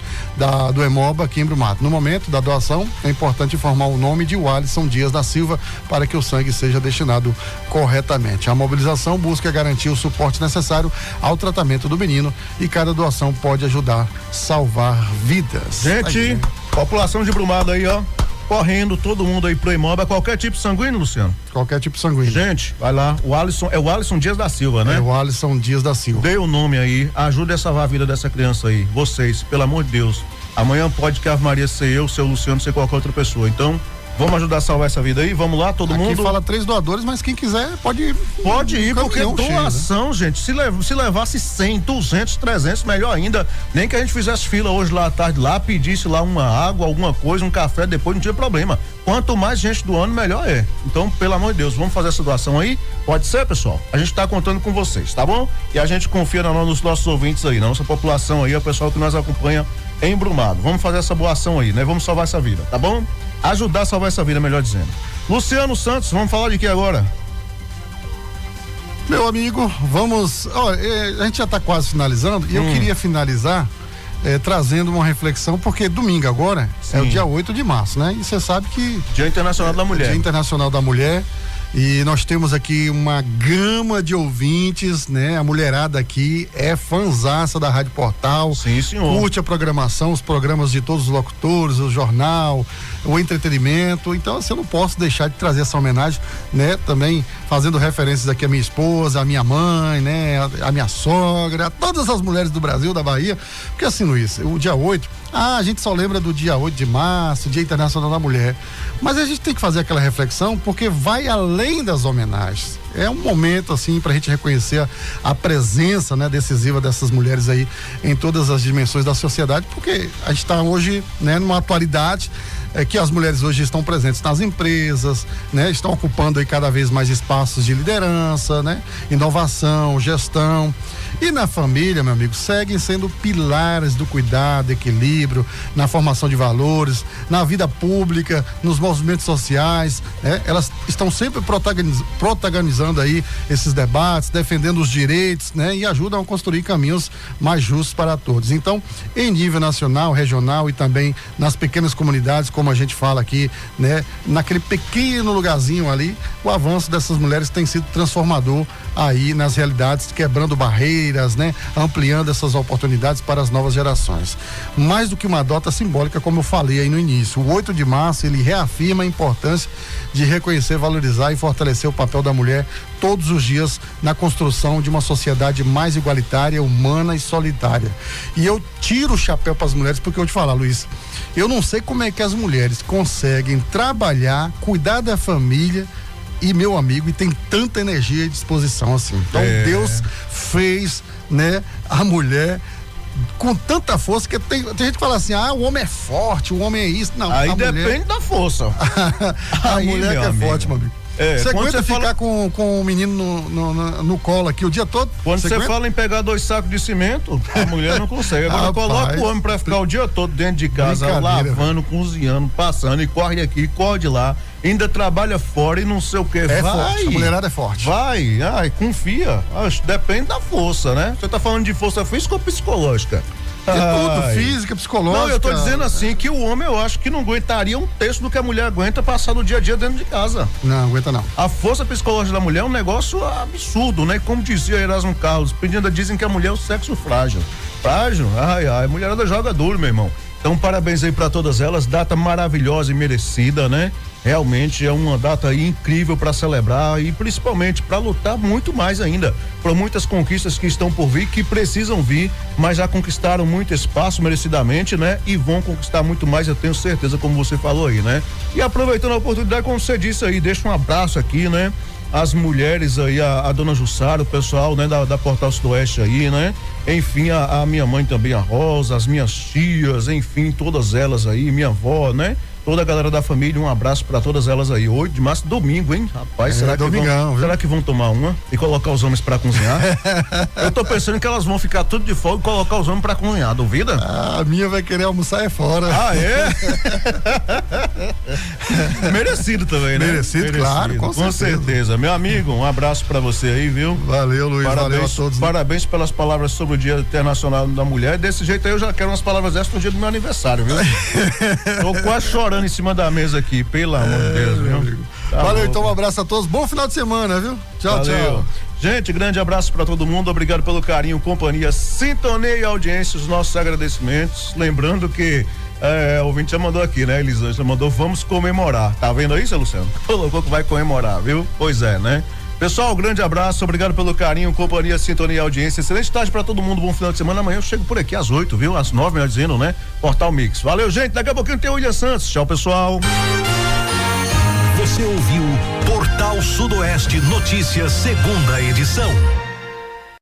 do Hemoba aqui em Brumado. No momento da doação, é importante informar o nome de Alisson Dias da Silva para que o sangue seja destinado corretamente. A mobilização busca garantir o suporte necessário ao tratamento do menino e cada doação pode ajudar a salvar vidas. Gente, população de Brumado aí, ó, correndo todo mundo aí pro Hemoba, qualquer tipo sanguíneo, Luciano? Qualquer tipo sanguíneo. Gente, vai lá, é o Alisson Dias da Silva, né? É o Alisson Dias da Silva. Dê o nome aí, ajude a salvar a vida dessa criança aí, vocês, pelo amor de Deus, Amanhã pode que a Ave Maria ser eu, ser o Luciano, ser qualquer outra pessoa. Então, vamos ajudar a salvar essa vida aí? Vamos lá, todo mundo? Aqui fala 3 doadores, mas quem quiser pode ir. Pode ir, porque doação, chega, né? gente, se levasse 100, 200, 300, melhor ainda. Nem que a gente fizesse fila hoje lá à tarde, lá, pedisse lá uma água, alguma coisa, um café, depois não tinha problema. Quanto mais gente doando, melhor é. Então, pelo amor de Deus, vamos fazer essa doação aí? Pode ser, pessoal? A gente tá contando com vocês, tá bom? E a gente confia nos nossos ouvintes aí, na nossa população aí, o pessoal que nos acompanha em Brumado. Vamos fazer essa boa ação aí, né? Vamos salvar essa vida, tá bom? Ajudar a salvar essa vida, melhor dizendo. Luciano Santos, vamos falar de que agora? Meu amigo, vamos. A gente já está quase finalizando e eu queria finalizar trazendo uma reflexão, porque domingo agora é o dia 8 de março, né? E você sabe que. Dia Internacional da Mulher. Dia Internacional da Mulher. E nós temos aqui uma gama de ouvintes, né? A mulherada aqui é fanzaça da Rádio Portal. Sim, senhor. Curte a programação, os programas de todos os locutores, o jornal, o entretenimento. Então, assim, eu não posso deixar de trazer essa homenagem, né? Também fazendo referências aqui à minha esposa, à minha mãe, né? A minha sogra, a todas as mulheres do Brasil, da Bahia. Porque assim, Luiz, o dia 8, a gente só lembra do dia 8 de março, Dia Internacional da Mulher. Mas a gente tem que fazer aquela reflexão, porque vai além das homenagens. É um momento, assim, pra gente reconhecer a presença, né, decisiva dessas mulheres aí em todas as dimensões da sociedade, porque a gente está hoje, né, numa atualidade que as mulheres hoje estão presentes nas empresas, né, estão ocupando aí cada vez mais espaços de liderança, né, inovação, gestão. E na família, meu amigo, seguem sendo pilares do cuidado, equilíbrio, na formação de valores, na vida pública, nos movimentos sociais, né? Elas estão sempre protagonizando aí esses debates, defendendo os direitos, né? E ajudam a construir caminhos mais justos para todos. Então, em nível nacional, regional e também nas pequenas comunidades, como a gente fala aqui, né? Naquele pequeno lugarzinho ali, o avanço dessas mulheres tem sido transformador aí nas realidades, quebrando barreiras, né? Ampliando essas oportunidades para as novas gerações. Mais do que uma data simbólica, como eu falei aí no início, o 8 de março ele reafirma a importância de reconhecer, valorizar e fortalecer o papel da mulher todos os dias na construção de uma sociedade mais igualitária, humana e solidária. E eu tiro o chapéu para as mulheres, porque eu te falar, Luiz, eu não sei como é que as mulheres conseguem trabalhar, cuidar da família e, meu amigo, e tem tanta energia e disposição assim. Então Deus fez, né, a mulher com tanta força que tem gente que fala assim, o homem é forte, o homem é isso. Não, aí a depende mulher... da força. A mulher que é forte, meu amigo. Você aguenta ficar com o menino no colo aqui o dia todo? Quando você fala em pegar 2 sacos de cimento, a mulher não consegue. Agora coloca o homem pra ficar o dia todo dentro de casa, lavando, cozinhando, passando, e corre aqui, corre de lá, ainda trabalha fora e não sei o que. É forte, a mulherada é forte. Vai, confia. Depende da força, né? Você tá falando de força física ou psicológica? De tudo, física, psicológica. Não, eu tô dizendo assim que o homem, eu acho que não aguentaria 1/3 do que a mulher aguenta passar no dia a dia dentro de casa. Não, aguenta não. A força psicológica da mulher é um negócio absurdo, né? Como dizia Erasmo Carlos, ainda dizem que a mulher é o sexo frágil. Frágil? A mulherada joga duro, meu irmão. Então, parabéns aí pra todas elas, data maravilhosa e merecida, né? Realmente é uma data aí incrível para celebrar e principalmente para lutar muito mais ainda por muitas conquistas que estão por vir, que precisam vir, mas já conquistaram muito espaço merecidamente, né? E vão conquistar muito mais, eu tenho certeza, como você falou aí, né? E aproveitando a oportunidade, como você disse aí, deixa um abraço aqui, né? As mulheres aí, a dona Jussara, o pessoal, né? Da Portal Sudoeste aí, né? Enfim, a minha mãe também, a Rosa, as minhas tias, enfim, todas elas aí, minha avó, né? Toda a galera da família, um abraço pra todas elas aí. 8 de março, domingo, hein? Rapaz, será que vão tomar uma e colocar os homens pra cozinhar? Eu tô pensando que elas vão ficar tudo de folga e colocar os homens pra cozinhar, duvida? A minha vai querer almoçar fora. Ah, é? Merecido também, né? Merecido, claro, com certeza. Meu amigo, um abraço pra você aí, viu? Valeu, Luiz, valeu a todos. Parabéns pelas palavras sobre o Dia Internacional da Mulher. Desse jeito aí eu já quero umas palavras dessas no dia do meu aniversário, viu? Tô quase chorando em cima da mesa aqui, pelo amor de Deus, viu? Tá valeu, então um abraço a todos, bom final de semana, viu? Tchau, tchau. Gente, grande abraço pra todo mundo, obrigado pelo carinho, companhia, sintonia e audiência, os nossos agradecimentos, lembrando que o ouvinte já mandou aqui, né, Elisângela mandou, vamos comemorar, tá vendo aí, seu Luciano? Colocou que vai comemorar, viu? Pois é, né? Pessoal, grande abraço, obrigado pelo carinho, companhia, sintonia e audiência. Excelente tarde pra todo mundo, bom final de semana. Amanhã eu chego por aqui às 8, viu? Às 9, melhor dizendo, né? Portal Mix. Valeu, gente. Daqui a pouquinho tem o William Santos. Tchau, pessoal. Você ouviu Portal Sudoeste Notícias, segunda edição.